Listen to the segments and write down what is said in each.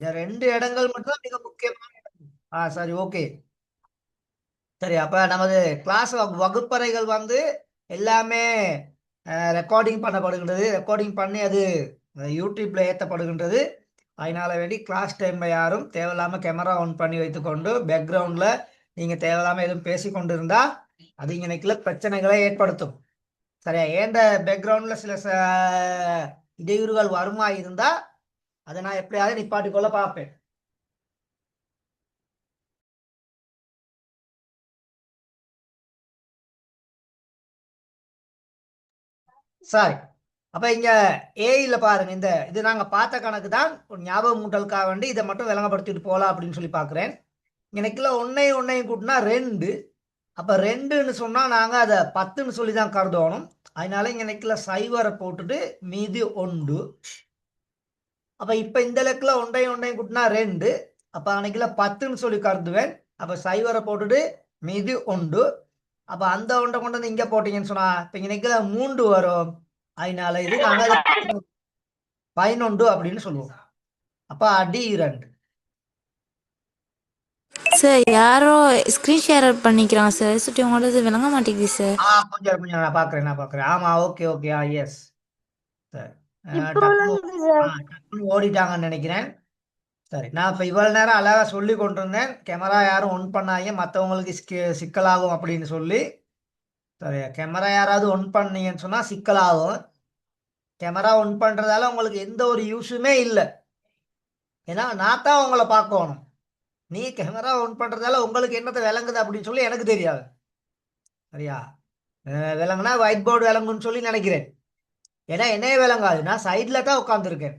இந்த 2 இடங்கள் மட்டும் தான் மிக முக்கியமான இடம். சரி, ஓகே. சரி, அப்ப நமது கிளாஸ் வகுப்பறைகள் வந்து எல்லாமே ரெக்கார்டிங் பண்ணப்படுகின்றது. ரெக்கார்டிங் பண்ணி அது யூடியூப்ல ஏற்றப்படுகின்றது. அதனால வேண்டி கிளாஸ் டைம்ல யாரும் தேவையில்லாம கேமரா ஆன் பண்ணி வைத்துக்கொண்டு பேக்ரவுண்ட்ல நீங்க தேவையில்லாம எதுவும் பேசிக்கொண்டு இருந்தா அது இன்னைக்குள்ள பிரச்சனைகளை ஏற்படுத்தும். சரியா? ஏண்ட பேக்ரவுண்ட்ல சில இடையூறுகள் வருமா இருந்தா அதை நான் எப்படியாவது நிப்பாட்டிக் கொள்ள பார்ப்பேன். சரி, அப்ப இங்க ஏஇல பாருங்க, இது நாங்க பார்த்த கணக்கு தான். ஒரு ஞாபகம் மூட்டலுக்காக வேண்டி இதை மட்டும் விளங்கப்படுத்திட்டு போலாம் அப்படின்னு சொல்லி பாக்குறேன். எனக்குள்ள ஒன்னையும் கூட்டினா 2. அப்ப 2ன்னு சொன்னா நாங்க அதை 10ன்னு சொல்லி தான் கருதணும். அதனால இங்க எனக்குள்ள சைவரை போட்டுட்டு மீதி 1. அப்ப இப்ப இந்த லெக்கில் ஒன்றையும் கூட்டினா 2. அப்ப அன்னைக்குள்ள 10ன்னு சொல்லி கருதுவேன். அப்ப சைவரை போட்டுட்டு மீதி 1. அப்ப அந்த ஒன்றை கொண்டு வந்து இங்க போட்டீங்கன்னு சொன்னா இப்ப இன்னைக்குள்ள 3 வரும். அதனால இது நாங்க அதை 11 அப்படின்னு சொல்லுவோம். அப்ப அடி 2. சார் யாரோ ஸ்க்ரீன் ஷேர் பண்ணிக்கிறாங்க சார். சுட்டி உங்களோட விளங்க மாட்டேங்குது சார். கொஞ்சம் கொஞ்சம் நான் பாக்குறேன். ஆமா, ஓகே ஓகே, எஸ். சரி. இப்ப டக்குனு விளங்குது சார். டக்குனு ஓடிட்டாங்கன்னு நினைக்கிறேன். சரி, நான் இப்ப இவ்வளவு நேரம் அழகா சொல்லி கொண்டிருந்தேன். கேமரா யாரும் ஒன் பண்ணாங்க, மற்றவங்களுக்கு சிக்கலாகும் அப்படின்னு சொல்லி. சரி, கேமரா யாராவது ஒன் பண்ணீங்கன்னு சொன்னா சிக்கலாகும். கேமரா ஒன் பண்றதால உங்களுக்கு எந்த ஒரு யூஸுமே இல்லை. ஏன்னா நான் தான் உங்களை பார்க்கணும். நீ கேமரா ஒன் பண்றதால உங்களுக்கு என்னத்தை விளங்குது அப்படின்னு சொல்லி எனக்கு தெரியாது. சரியா? விளங்குனா ஒயிட் போர்டு விளங்குன்னு சொல்லி நினைக்கிறேன். ஏன்னா என்னையே விளங்காது, நான் சைடில் தான் உட்காந்துருக்கேன்.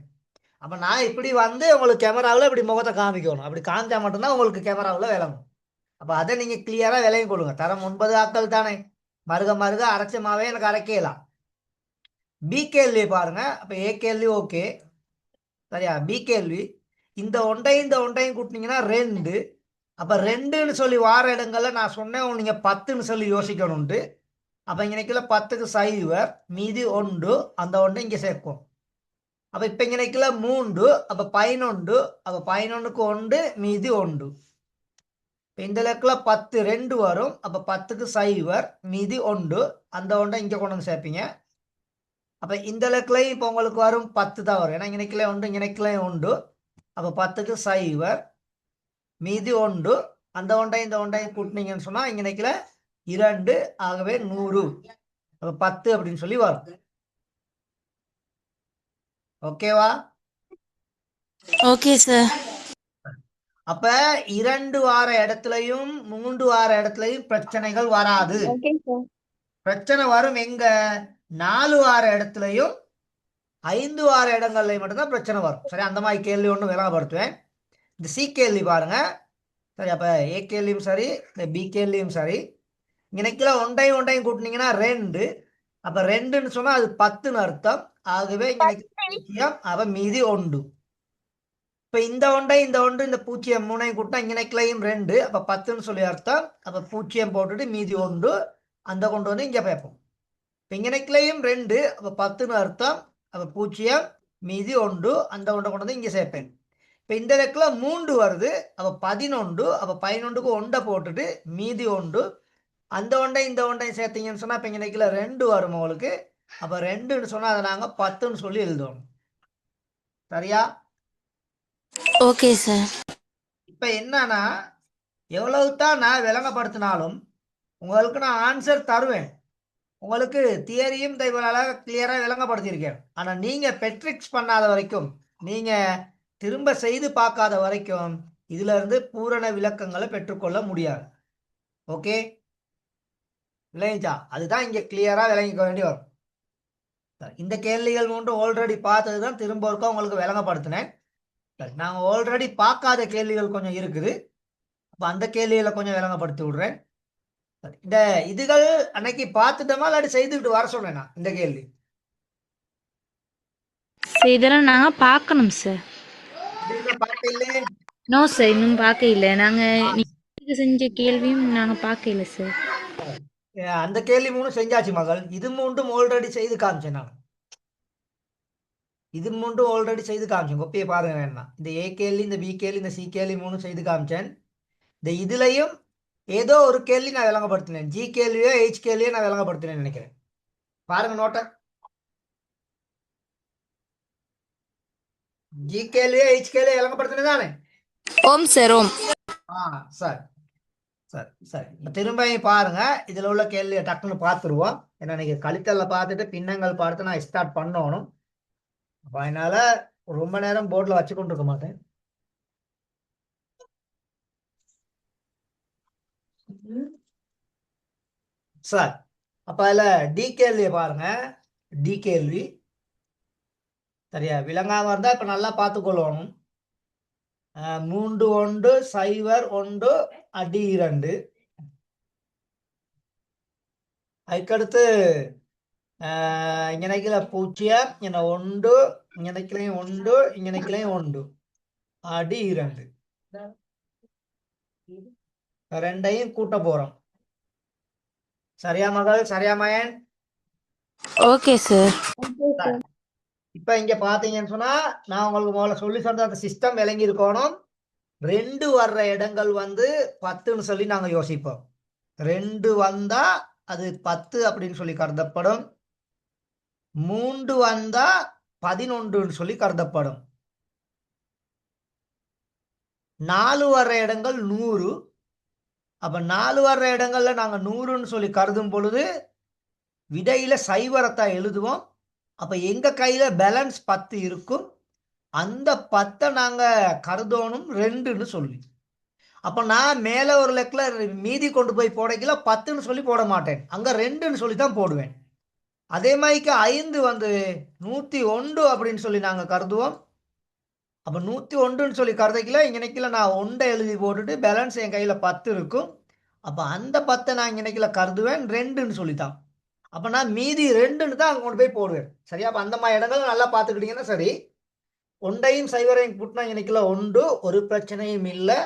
அப்போ நான் இப்படி வந்து உங்களுக்கு கேமராவில் இப்படி முகத்தை காமிக்கணும். அப்படி காமிச்சா மட்டும்தான் உங்களுக்கு கேமராவில் விளங்கும். அப்போ அதை நீங்கள் கிளியராக விளங்கி கொடுங்க. தரம் 9 ஆட்கள் தானே, மருக மருக அரைச்ச மாவே எனக்கு அரைக்கலாம். பி கேள்வி பாருங்க. அப்போ ஏ கேள்வி ஓகே. சரியா? பி கேள்வி, இந்த ஒன்றையும் கூட்டினீங்கன்னா 2. அப்போ 2ன்னு சொல்லி வார இடங்கள்ல நான் சொன்னேன் நீங்க 10ன்னு சொல்லி யோசிக்கணும்ட்டு. அப்போ இன்னைக்குள்ள 10க்கு சைவர் மீதி 1. அந்த 1 இங்கே சேர்க்கும். அப்போ இப்போ இன்னைக்குள்ள 3. அப்போ 11. அப்போ 11க்கு 1 மீதி 1. இப்போ இந்த லெக்கில் 10 2 வரும். அப்போ 10க்கு சைவர் மீதி 1. அந்த 1 இங்கே கொண்டு வந்து சேர்ப்பீங்க. அப்போ இந்த லெக்கிலையும் இப்போ உங்களுக்கு வரும் 10 தான் வரும். ஏன்னா இன்னைக்குள்ள 1 இன்னைக்குள்ள 1. அப்போ 10க்கு சைவர் மீதி 1. அந்த 1 இந்த 1 கூட்டினீங்கன்னு சொன்னா இன்னைக்குள்ள 2. ஆகவே 100. அப்போ 10 அப்படின்னு சொல்லி வரும். ஓகேவா? Okay sir. அப்ப 2 வார இடத்துலயும் 3 வார இடத்துலயும் பிரச்சனைகள் வராது. Okay sir. பிரச்சனை வரும் எங்க? 4 வார இடத்துலயும் 5 வார இடங்கள்லயும் மட்டும்தான் பிரச்சனை வரும். சரி, அந்த மாதிரி கேள்வி ஒன்று விளங்கப்படுத்துவேன். இந்த சி கேள்வி பாருங்க. சரி, அப்ப ஏ கேள்வியும் சரி, இந்த பி கேள்வியும் சரி. இன்னைக்குல ஒன்றையும் கூட்டினீங்கன்னா 2. அப்ப 2ன்னு சொன்னா அது 10ன்னு அர்த்தம். ஆகவே இன்னைக்கு 0. அப்ப மீதி 1. இப்ப இந்த 1 இந்த 0 கூட்டினா இங்கனைக்குலையும் 2. அப்ப 10ன்னு சொல்லி அர்த்தம். அப்ப 0 போட்டுட்டு மீதி 1. அந்த கொண்டு வந்து இங்க பார்ப்போம். இப்ப இங்கனைக்குலையும் 2. அப்ப 10ன்னு அர்த்தம். அப்ப 0 மீதி 1. அந்த 1 கொண்டு வந்து இங்க சேர்ப்பேன். இப்ப இந்த இடத்துல 3 வருது. அப்ப 11. அப்ப 11க்கு 1 போட்டுட்டு மீதி 1. அந்த 1 இந்த 1 சேர்த்தீங்கன்னு சொன்னா இப்ப இங்கனைக்குல 2 வரும் உங்களுக்கு. அப்ப 2ன்னு சொன்னா அதை நாங்க 10ன்னு சொல்லி எழுதணும். சரியா? Okay sir. இப்ப என்னன்னா, எவ்வளவு தான் நான் விளங்கப்படுத்தினாலும் உங்களுக்கு நான் ஆன்சர் தருவேன். உங்களுக்கு தியரியும் இவ்வளவு கிளியரா விளங்கப்படுத்தியிருக்கேன். ஆனா நீங்க பெட்ரிக்ஸ் பண்ணாத வரைக்கும், நீங்க திரும்ப செய்து பார்க்காத வரைக்கும் இதுல இருந்து பூரண விளக்கங்களை பெற்றுக்கொள்ள முடியாது. ஓகே, விளங்கிச்சா? அதுதான் இங்க கிளியரா விளங்கிக்க வேண்டி வரும். இந்த கேள்விகள் மூன்று ஆல்ரெடி பார்த்தது தான் திரும்ப ஒருக்கா உங்களுக்கு விளங்கப்படுத்தினேன். நாங்க ஆல்ரெடி பார்க்காத கேள்விகள் கொஞ்சம் இருக்குது. அப்ப அந்த கேள்விகளை கொஞ்சம் விளங்கப்படுத்தி விடுறேன். இந்த இதுகள் அன்னைக்கு பார்த்துட்டோமா இல்லாட்டி செய்துக்கிட்டு வர சொன்னேன் நான் இந்த கேள்வி. சார் இதெல்லாம் நாங்கள் பார்க்கணும் சார். இதுகள் பார்க்க இல்லையே. நோ சார், இன்னும் பார்க்க இல்லை. நாங்கள் செஞ்ச கேள்வியும் நாங்கள் பார்க்க இல்லை சார். அந்த கேள்வி மூணு செஞ்சாச்சு மகள். இது மூன்றும் ஆல்ரெடி செய்து காமிச்சேன் நான். இது மூன்றும் ஆல்ரெடி செய்து காமிச்சேன். கொப்பியை பாருங்க வேணா. இந்த ஏ கேள்வி, இந்த பி கேள்வி, இந்த சி கேள்வி மூணும் செய்து காமிச்சேன். இந்த இதுலயும் ஏதோ ஒரு கேள்வி நான் விளங்கப்படுத்தினேன். ஜி கேள்வியோ ஹெச் கேள்வியோ நான் விளங்கப்படுத்தினேன்னு நினைக்கிறேன். பாருங்க நோட்டை. ஜி கேள்வியோ ஹெச் கேள்வியோ விளங்கப்படுத்தினது தானே? ஓம் சார் ஓம். சரி சரி சரி. இப்ப திரும்ப பாருங்க. இதுல உள்ள கேள்வியை டக்குன்னு பார்த்துருவோம். ஏன்னா நீங்க கழித்தல்ல பார்த்துட்டு பின்னங்கள் பார்த்து நான் ஸ்டார்ட் பண்ணணும். அப்ப அதனால ரொம்ப நேரம் போர்டில் வச்சு கொண்டு இருக்க மாட்டேன். சார் அப்ப அதுல டி கேள்வியை பாருங்க. டி கேள்வி சரியா விளங்காம இருந்தா இப்ப நல்லா பார்த்துக்கொள்ளணும். 3 1 0 1 அடி 2. அதுக்கடுத்து இங்கனைக்குல 0 இங்க 1 இங்கனைக்குலையும் 1 இங்கனைக்குலையும் 1 அடி 2. ரெண்டையும் கூட்ட போறோம். சரியா மகள்? சரியா மயன்? Okay sir. இப்ப இங்க பாத்தீங்கன்னு சொன்னா நான் உங்களுக்கு முதல்ல சொல்லி சொன்ன அந்த சிஸ்டம் விளங்கி இருக்கணும். 2 வர்ற இடங்கள் வந்து 10ன்னு சொல்லி நாங்க யோசிப்போம். 2 வந்தா அது 10 அப்படின்னு சொல்லி கருதப்படும். 3 வந்தா 11ன்னு சொல்லி கருதப்படும். 4 வர்ற இடங்கள் 100. அப்ப 4 வர்ற இடங்கள்ல நாங்க 100ன்னு சொல்லி கருதும் பொழுது விடையில சைவரத்தான் எழுதுவோம். அப்ப எங்க கையில பேலன்ஸ் 10 இருக்கும். அந்த 10 நாங்க கருதணும் 2ன்னு சொல்லி. அப்ப நான் மேல ஒரு லெக்ல மீதி கொண்டு போய் போடக்கல 10ன்னு சொல்லி போட மாட்டேன். அங்க 2ன்னு சொல்லி தான் போடுவேன். அதே மாதிரிக்கு 5 வந்து 101 அப்படின்னு சொல்லி நாங்க கருதுவோம். அப்ப 101ன்னு சொல்லி கருதைக்கல இங்கனைக்குல நான் 1 எழுதி போட்டுட்டு பேலன்ஸ் என் கையில 10 இருக்கும். அப்ப அந்த 10 நான் இங்கனைக்குல கருதுவேன் 2ன்னு சொல்லித்தான். அப்ப நான் மீதி 2ன்னு தான் அங்க கொண்டு போய் போடுவேன். சரியா? அப்ப அந்த மாதிரி இடங்கள் நல்லா பார்த்துக்கிட்டீங்கன்னா சரி. 1ஐயும் 0ஐயும் கூட்டினா இங்கனைக்குல 1 ஒரு பிரச்சனையும் இல்லை.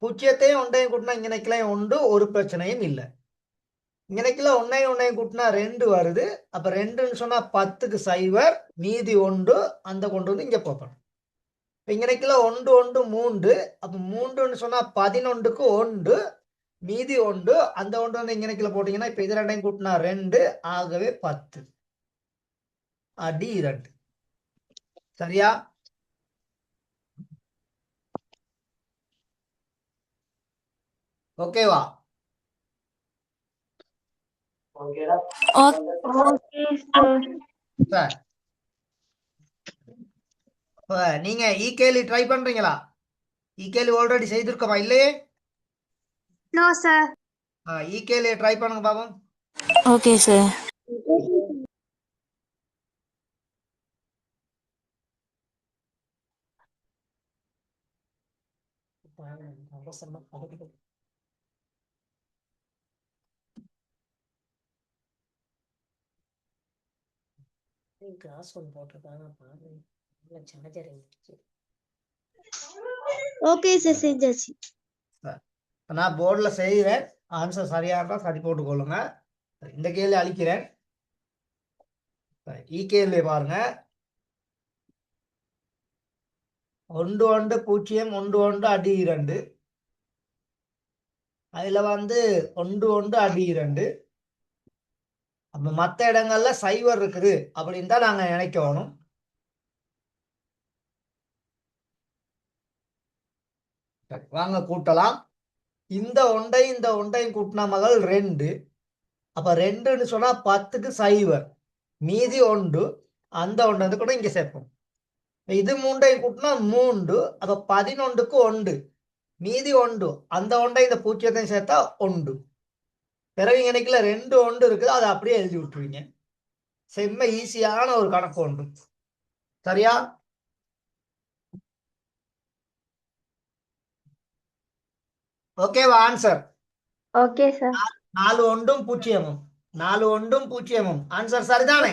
0ஐயும் 1ஐயும் கூட்டினா இங்கனைக்குல 1 ஒரு பிரச்சனையும் இல்லை. இங்கனைக்குல 1ஐயும் கூட்டினா 2 வருது. அப்ப 2ன்னு சொன்னா 10க்கு 0 மீதி 1 அந்த கொண்டு வந்து இங்க போகணும். இங்கனைக்குல 1 1 3. அப்ப 3ன்னு சொன்னா 11க்கு 1 மீதி 1 அந்த 1 வந்து இங்கனைக்குல போட்டீங்கன்னா இப்ப இது ரெண்டையும் கூட்டினா 2 ஆகவே 10 அடி 2. சரியா? ஓகேவா? சார் நீங்க இ கேள்வி ட்ரை பண்றீங்களா? இ கேள்வி ஆல்ரெடி செய்திருக்கோமா இல்லையே? No sir. இ கேள்வி ட்ரை பண்ணுங்க பாப்போம். Okay sir. ஓகே சார், செஞ்சாச்சு. நான் போர்டில் செய்கிறேன். ஆன்சர் சரியா இருந்தா சரி போட்டுக்கொள்ளுங்க. இந்த கேள்வி அழிக்கிறேன். இ கேள்வி பாருங்க. 1 1 0 1 1 அடி 2. அதுல வந்து 1 1 அடி 2. அப்ப மற்ற இடங்கள்ல 0 இருக்குது அப்படின்னு தான் நாங்க நினைக்கணும். வாங்க கூட்டலாம். இந்த ஒன்றையும் கூட்டினா மகள் 2. அப்ப 2ன்னு சொன்னா 10க்கு 0 மீதி 1 அந்த 1 வந்து கூட இங்க சேர்ப்போம். இது 3ஐயும் கூட்டினா 3. அப்ப 11க்கு 1 மீதி 1 அந்த 1 இந்த 0ஐயும் சேர்த்தா 1. பிறகு இங்கனைக்குல 2 1 இருக்குது. அதை அப்படியே எழுதி விட்டுருவீங்க. செம்ம ஈஸியான ஒரு கணக்கு உண்டு. சரியா? ஓகேவா? Answer okay sir. 4 1 0 4 1 0 ஆன்சர் சரிதானே?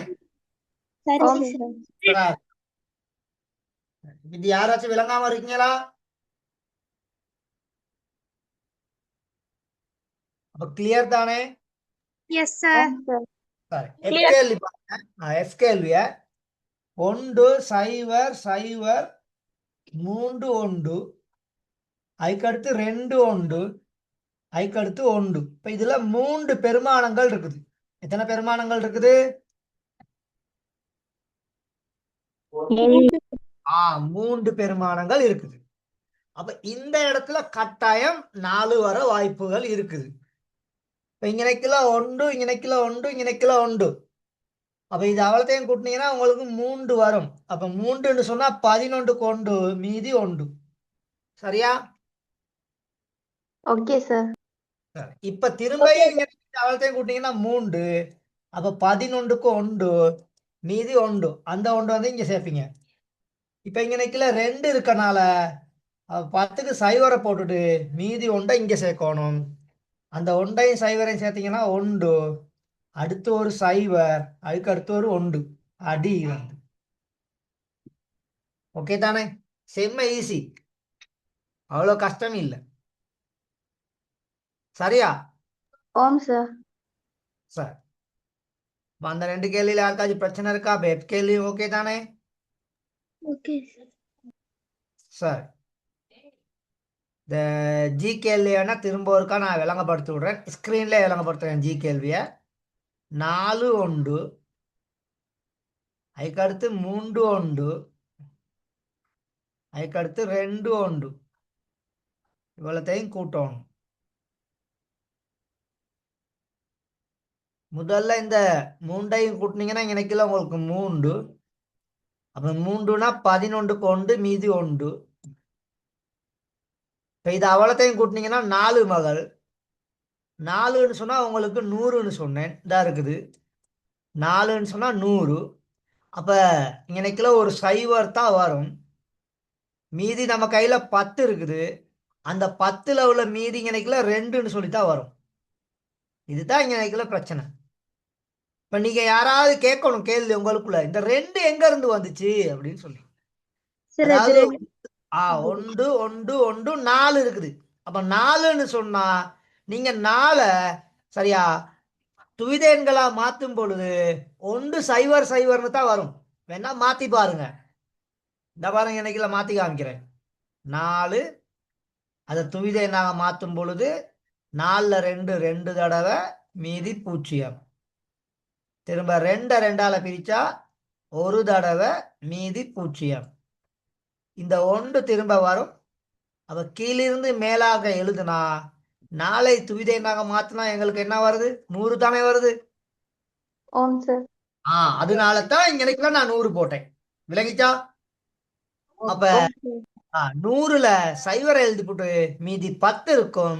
சரி சார். இது யாராச்சும் விளங்காம இருக்கீங்களா? அப்ப கிளியர் தானே? Yes sir. எஃப் கேள்வி பாருங்க. எஃப் கேள்விய ஒன்று சைவர் சைவர் மூன்று ஒன்று அதுக்கடுத்து ரெண்டு ஒன்று அதுக்கடுத்து ஒன்று. இப்ப இதுல 3 பெருமானங்கள் இருக்குது. எத்தனை பெருமானங்கள் இருக்குது? ஆ 3 பெருமானங்கள் இருக்குது. அப்ப இந்த இடத்துல கட்டாயம் 4 வர வாய்ப்புகள் இருக்குது. இப்ப இங்கனைக்குல ஒன்று இங்கனைக்குல ஒன்று இங்கனைக்குல ஒன்று. அப்ப இது அவ்வளத்தையும் கூட்டினீங்கன்னா உங்களுக்கு 3 வரும். அப்ப 3ன்னு சொன்னா 11 கொண்டு மீதி ஒன்று. சரியா? Okay sir. சரி. இப்ப திரும்பியும் இங்க அவ்வளத்தையும் கூட்டினீங்கன்னா 3. அப்ப 11க்கு 1 மீதி 1. அந்த 1 வந்து இங்க சேர்ப்பீங்க. இப்ப இங்க நிக்கல 2 இருக்கனால 10க்கு சைவரை போட்டுட்டு மீதி 1 இங்க சேர்க்கணும். அந்த 1ஐயும் சைவரையும் சேர்த்தீங்கன்னா 1. அடுத்து ஒரு சைவர் அதுக்கு அடுத்து ஒரு 1 அடி வந்து. ஓகே தானே? செம்ம ஈஸி, அவ்வளோ கஷ்டம் இல்லை. சரியா? ஓம் சார். சார் அந்த 2 கேள்வியில யாருக்காச்சும் பிரச்சனை இருக்கா? பெட் கேள்வி ஓகே தானே? Okay sir. சார் இந்த ஜி கேள்வியான திரும்ப ஒருக்கா நான் விளங்கப்படுத்தி விடுறேன். ஸ்க்ரீன்ல விளங்கப்படுத்துறேன் ஜி கேள்வியை. 4 1 அதுக்கடுத்து 3 1 அதுக்கடுத்து 2 1 இவ்வளத்தையும் கூட்டணும். முதல்ல இந்த 3ஐயும் கூட்டினீங்கன்னா எனக்குல உங்களுக்கு 3. அப்ப 3னா 11க்கு 1 மீதி 1. இப்போ இது அவ்வளத்தையும் கூட்டினீங்கன்னா 4 மகள். 4ன்னு சொன்னா உங்களுக்கு 100ன்னு சொன்னேன். இதா இருக்குது 4ன்னு சொன்னா 100. அப்ப இங்கனைக்குல ஒரு சைவர் தான் வரும். மீதி நம்ம கையில 10 இருக்குது. அந்த 10ல உள்ள மீதி இங்கனைக்குல 2ன்னு சொல்லித்தான் வரும். இதுதான் இங்கனைக்குல பிரச்சனை. இப்ப நீங்க யாராவது கேட்கணும் கேள்வி உங்களுக்குள்ள, இந்த 2 எங்க இருந்து வந்துச்சு அப்படின்னு சொல்லி. சார் அது அதாவது 2. 1 1 1 4 இருக்குது. அப்ப 4ன்னு சொன்னா நீங்க 4 சரியா துவித எண்களா மாத்தும் பொழுது 1 சைவர் சைவர்னு தான் வரும். வேணா மாத்தி பாருங்க. இந்த பாருங்க இன்னைக்குல மாத்தி காமிக்கிறேன். 4 அதை துவித எண்ணாக மாற்றும் பொழுது 4ல் 2 2 தடவை மீதி 0. திரும்ப 2 2ஆல பிரிச்சா 1 தடவை மீதி 0. இந்த 1 திரும்ப வரும். அப்ப கீழிருந்து மேலாக எழுதுனா 4ஐ துவித எண்ணாக மாத்தினா எங்களுக்கு என்ன வருது? 100 தானே வருது. ஓம் சார். அதனால தான் இங்க நான் 100 போட்டேன். விளங்கிச்சா? அப்ப 100ல சைவரை எழுதி போட்டு மீதி 10 இருக்கும்.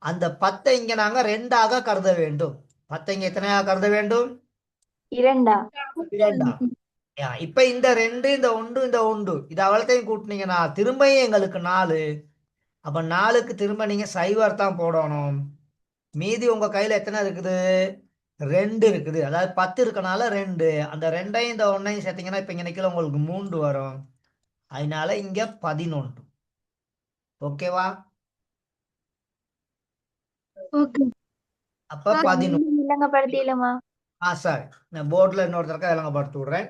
அந்த 10ஐ இங்க நாங்க 2ஆக கருத வேண்டும். 10 இங்க எத்தனையாக கருத வேண்டும்? 2. 2. இப்ப இந்த 2 இந்த 1 இந்த 1 இது அவ்வளத்தையும் கூட்டினீங்கன்னா திரும்பியும் எங்களுக்கு 4. அப்ப 4க்கு திரும்ப நீங்க சைவர் தான் போடணும். மீதி உங்க கையில எத்தனை இருக்குது? 2 இருக்குது. அதாவது 10 இருக்கனால 2. அந்த 2ஐயும் இந்த 1ஐயும் சேர்த்தீங்கன்னா இப்ப இங்க உங்களுக்கு 3 வரும். அதனால இங்க 11. ஓகேவா? ஓகே. அப்ப 11. விளங்கப்படுத்திடலாமா? சாரி, நான் போர்ட்ல இன்னொருத்தருக்கா விளங்கப்படுத்தி விடுறேன்.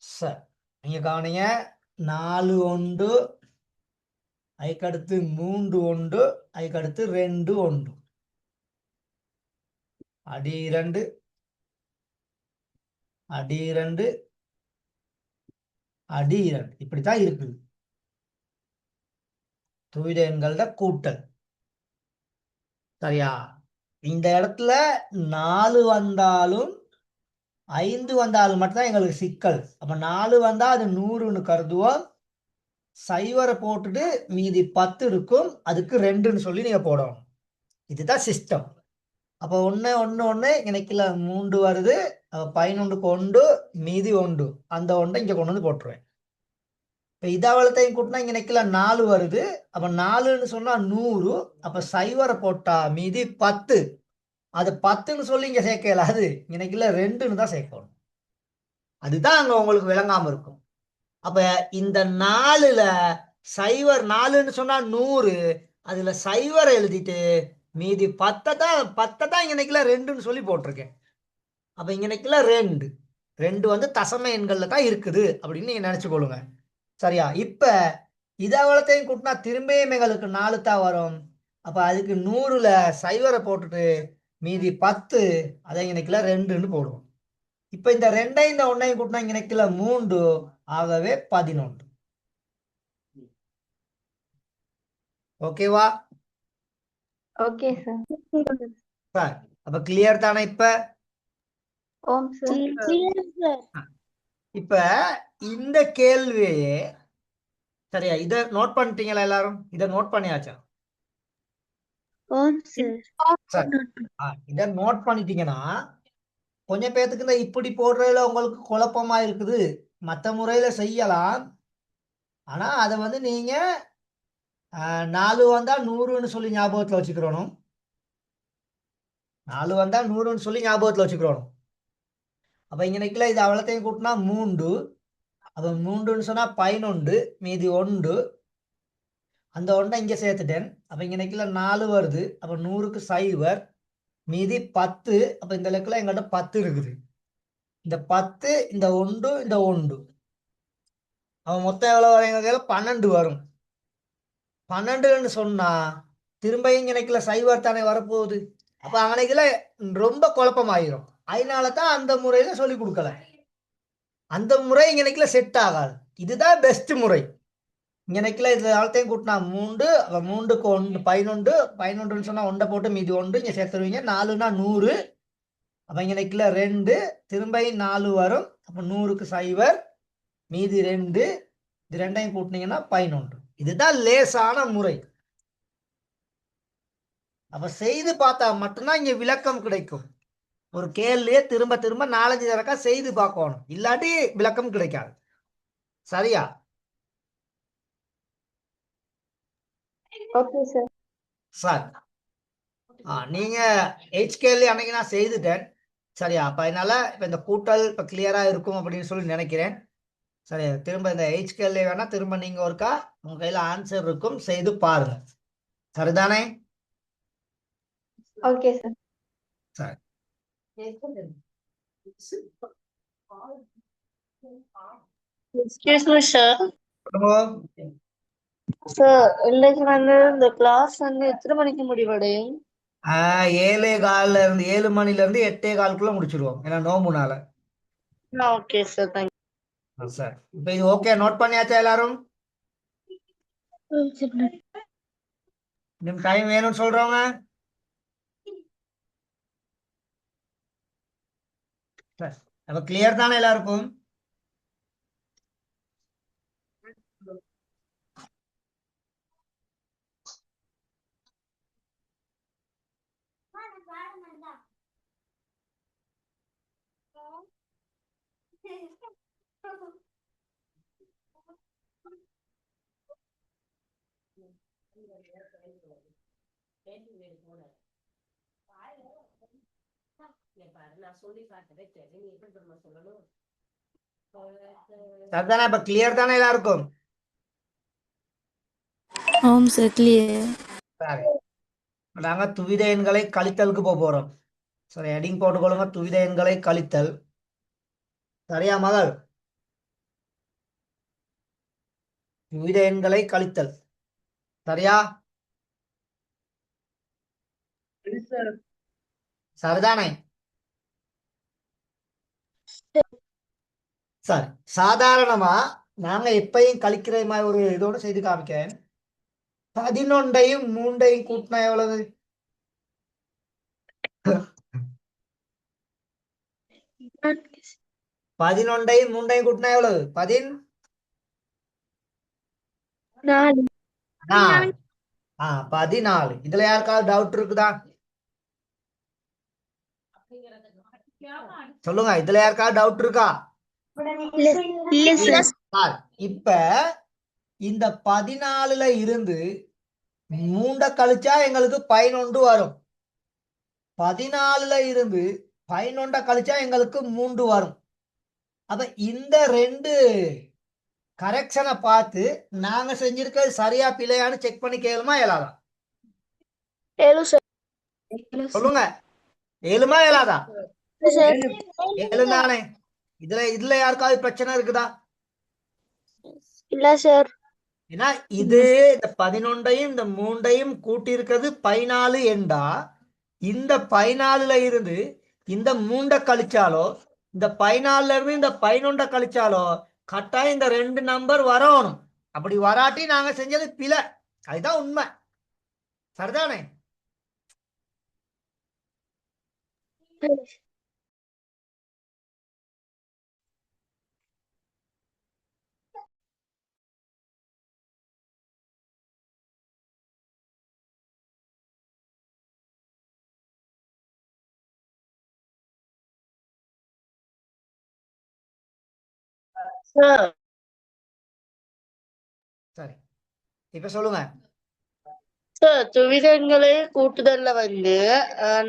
சார் நீங்க கவனிங்க. 4 1 அதுக்கடுத்து 3 1 அதுக்கடுத்து 2 1 அடி 2 அடி 2 அடி 2 இப்படித்தான் இருக்குது துவித எண்களோட கூட்டல். சரியா? இந்த இடத்துல 4 வந்தாலும் 5 வந்தாலும் மட்டும்தான் எங்களுக்கு சிக்கல். அப்ப 4 வந்தா அது 100ன்னு கருதுவோம். சைவரை போட்டுட்டு மீதி 10 இருக்கும். அதுக்கு 2ன்னு சொல்லி நீங்க போடணும். இதுதான் சிஸ்டம். அப்ப 1 1 1 எனக்குல 3 வருது. 11க்கு 1 மீதி 1. அந்த 1 இங்க கொண்டு வந்து போட்டுருவேன். இப்ப இதாவளத்தையும் கூட்டினா இங்க 4 வருது. அப்ப 4ன்னு சொன்னா 100. அப்ப சைவரை போட்டா மீதி 10. அது 10ன்னு சொல்லி இங்க சேர்க்க இயலாது. இங்க 2ன்னு தான் சேர்க்கணும். அதுதான் அங்க உங்களுக்கு விளங்காம இருக்கும். அப்ப இந்த 4ல சைவர் 4ன்னு சொன்னா 100. அதுல சைவரை எழுதிட்டு மீதி 10 தான் இங்க 2ன்னு சொல்லி போட்டிருக்கேன். அப்ப இங்க நிக்கல ரெண்டு ரெண்டு வந்து தசம எண்கள்ல தான் இருக்குது அப்படின்னு நீங்க நினைச்சுக்கொள்ளுங்க. சரியா? இப்ப இதை அவ்வளோத்தையும் கூட்டினா திரும்பியும் எங்களுக்கு 4 தான் வரும். அப்ப அதுக்கு 100ல சைவரை போட்டுட்டு மீதி 10 அதை இங்க நிக்கல ரெண்டுன்னு போடுவோம். இப்ப இந்த ரெண்டையும் இந்த ஒன்னையும் கூட்டினா இங்க நிக்கல 3, ஆகவே 11. ஓகேவா ஓகே சார். சார்? அப்ப கிளியர் தானே இப்ப? ஓம் சார். இப்ப இந்த கேள்வியே சரியா, இத நோட் பண்ணிட்டீங்களா எல்லாரும்? இத நோட் பண்ணியாச்சா? ஓம் சார். சரி. இத நோட் பண்ணிட்டீங்கன்னா கொஞ்சம் பேத்துக்கு இந்த இப்படி போடுறதுல உங்களுக்கு குழப்பமா இருக்குது. மற்ற முறையில செய்யலாம். ஆனா அதை வந்து நீங்க 4 வந்தா 100ன்னு சொல்லி ஞாபகத்துல வச்சுக்கிறணும். 4 வந்தா 100ன்னு சொல்லி ஞாபகத்துல வச்சுக்கிறணும். அப்ப இங்க நிக்கல இது அவ்வளோத்தையும் கூட்டினா 3. அப்ப 3ன்னு சொன்னா 11, மீதி 1. அந்த ஒன்றை இங்க சேர்த்துட்டேன். அப்ப இங்க நிக்கல 4 வருது. அப்ப 100க்கு சைவர், மீதி 10. அப்ப இந்த லெக்கில் எங்கள்கிட்ட 10 இருக்குது. இந்த 10, இந்த 1, இந்த 1, அவன் மொத்தம் எவ்வளவு வரும்? எங்க கையில 12 வரும். 12ன்னு சொன்னா திரும்ப இங்க நிக்கல சைவர் தானே வரப்போகுது. அப்ப அங்கனைக்குல ரொம்ப குழப்பமாயிரும். அதனால தான் அந்த முறையில சொல்லி கொடுக்கல. அந்த முறை இங்க நிக்கல செட் ஆகாது. இதுதான் பெஸ்ட் முறை. இங்க நிக்கல இதுல ஆளத்தையும் கூட்டினா 3, அப்ப 3க்கு 1 11, 11ன்னு சொன்னா 1 போட்டு மீதி 1 இங்க சேர்த்துருவீங்க. 4னா 100. அப்ப இங்க நிக்கல 2, திரும்ப 4 வரும். அப்ப 100க்கு சைவர், மீதி 2, இது ரெண்டையும் கூட்டினீங்கன்னா 11. இதுதான் லேசான முறை. அப்ப செய்து பார்த்தா மட்டும்தான் இங்க விளக்கம் கிடைக்கும். ஒரு கேள்வியே திரும்ப திரும்ப 4-5 தடவை செய்து பார்க்கணும், இல்லாட்டி விளக்கம் கிடைக்காது. சரியா? Okay sir. சார் நீங்க கேள்வி அன்னைக்கு நான் செய்துட்டேன். சரியா? அப்ப அதனால இப்ப இந்த கூட்டல் இப்ப கிளியரா இருக்கும் அப்படின்னு சொல்லி நினைக்கிறேன். சரியா? திரும்ப இந்த கேள்வி வேணா திரும்ப நீங்க ஒருக்கா உங்க கையில ஆன்சர் இருக்கும், செய்து பாருங்க. சரிதானே? Okay sir. சரி. Excuse me sir. சார் இன்னைக்கு வந்து இந்த கிளாஸ் வந்து எத்தனை மணிக்கு முடிவடையும்? 7:15 இருந்து 7 மணில இருந்து 8:15 முடிச்சிருவோம். ஏன்னா நோம்புனால. Okay sir, thank you. சார் இப்ப இது ஓகே நோட் பண்ணியாச்சா எல்லாரும்? இன்னும் டைம் வேணும்னு சொல்றவங்க? சரி. அப்ப கிளியர் தானே எல்லாருக்கும்? சரிதானே? இப்ப கிளியர் தானே எல்லாருக்கும்? ஓம் சார் கிளியர். சரி. நாங்க துவித எண்களை கழித்தலுக்கு போறோம். சரி, ஹெட்டிங் போட்டுக்கொள்ளுங்க, துவித எண்களை கழித்தல். சரியா மகள்? துவித எண்களை கழித்தல். சரியா? சரிதானே? சரி. சாதாரணமா நாங்க எப்பயும் கழிக்கிற மாதிரி ஒரு இதோட செய்து காமிக்கிறேன். 11ஐயும் 3ஐயும் கூட்டினா எவ்வளவு? 11ஐயும் 3ஐயும் கூட்டினா எவ்வளவு? 14. 14. இதுல யாருக்காவது டவுட் இருக்குதா? சொல்லுங்க, இதுல யாருக்காவது டவுட் இருக்கா? இப்ப இந்த 14ல இருந்து 3 கழிச்சா எங்களுக்கு 11 வரும். 14ல இருந்து 11 கழிச்சா எங்களுக்கு 3 வரும். அப்ப இந்த 2 கரெக்ஷனை பார்த்து நாங்க செஞ்சிருக்கிறது சரியா பிழையான்னு செக் பண்ணி கேளுமா இயலாதா? சொல்லுங்க, ஏழுமா இயலாதா? சார். எழுந்தானே. இதுல யாருக்காவது பிரச்சனை இருக்குதா? இல்ல சார். ஏன்னா இது இந்த 11ஐயும் இந்த 3ஐயும் கூட்டி இருக்கிறது 14 என்றா இந்த 14ல இருந்து இந்த 3 கழிச்சாலோ இந்த 14ல இருந்து இந்த 11 கழிச்சாலோ கட்டாயம் இந்த 2 நம்பர் வரணும். அப்படி வராட்டி நாங்க செஞ்சது பிழை. அதுதான் உண்மை. சரிதானே? சார் சரி, இப்ப சொல்லுங்க. சார் துவிதங்களே கூட்டுதல்ல வந்து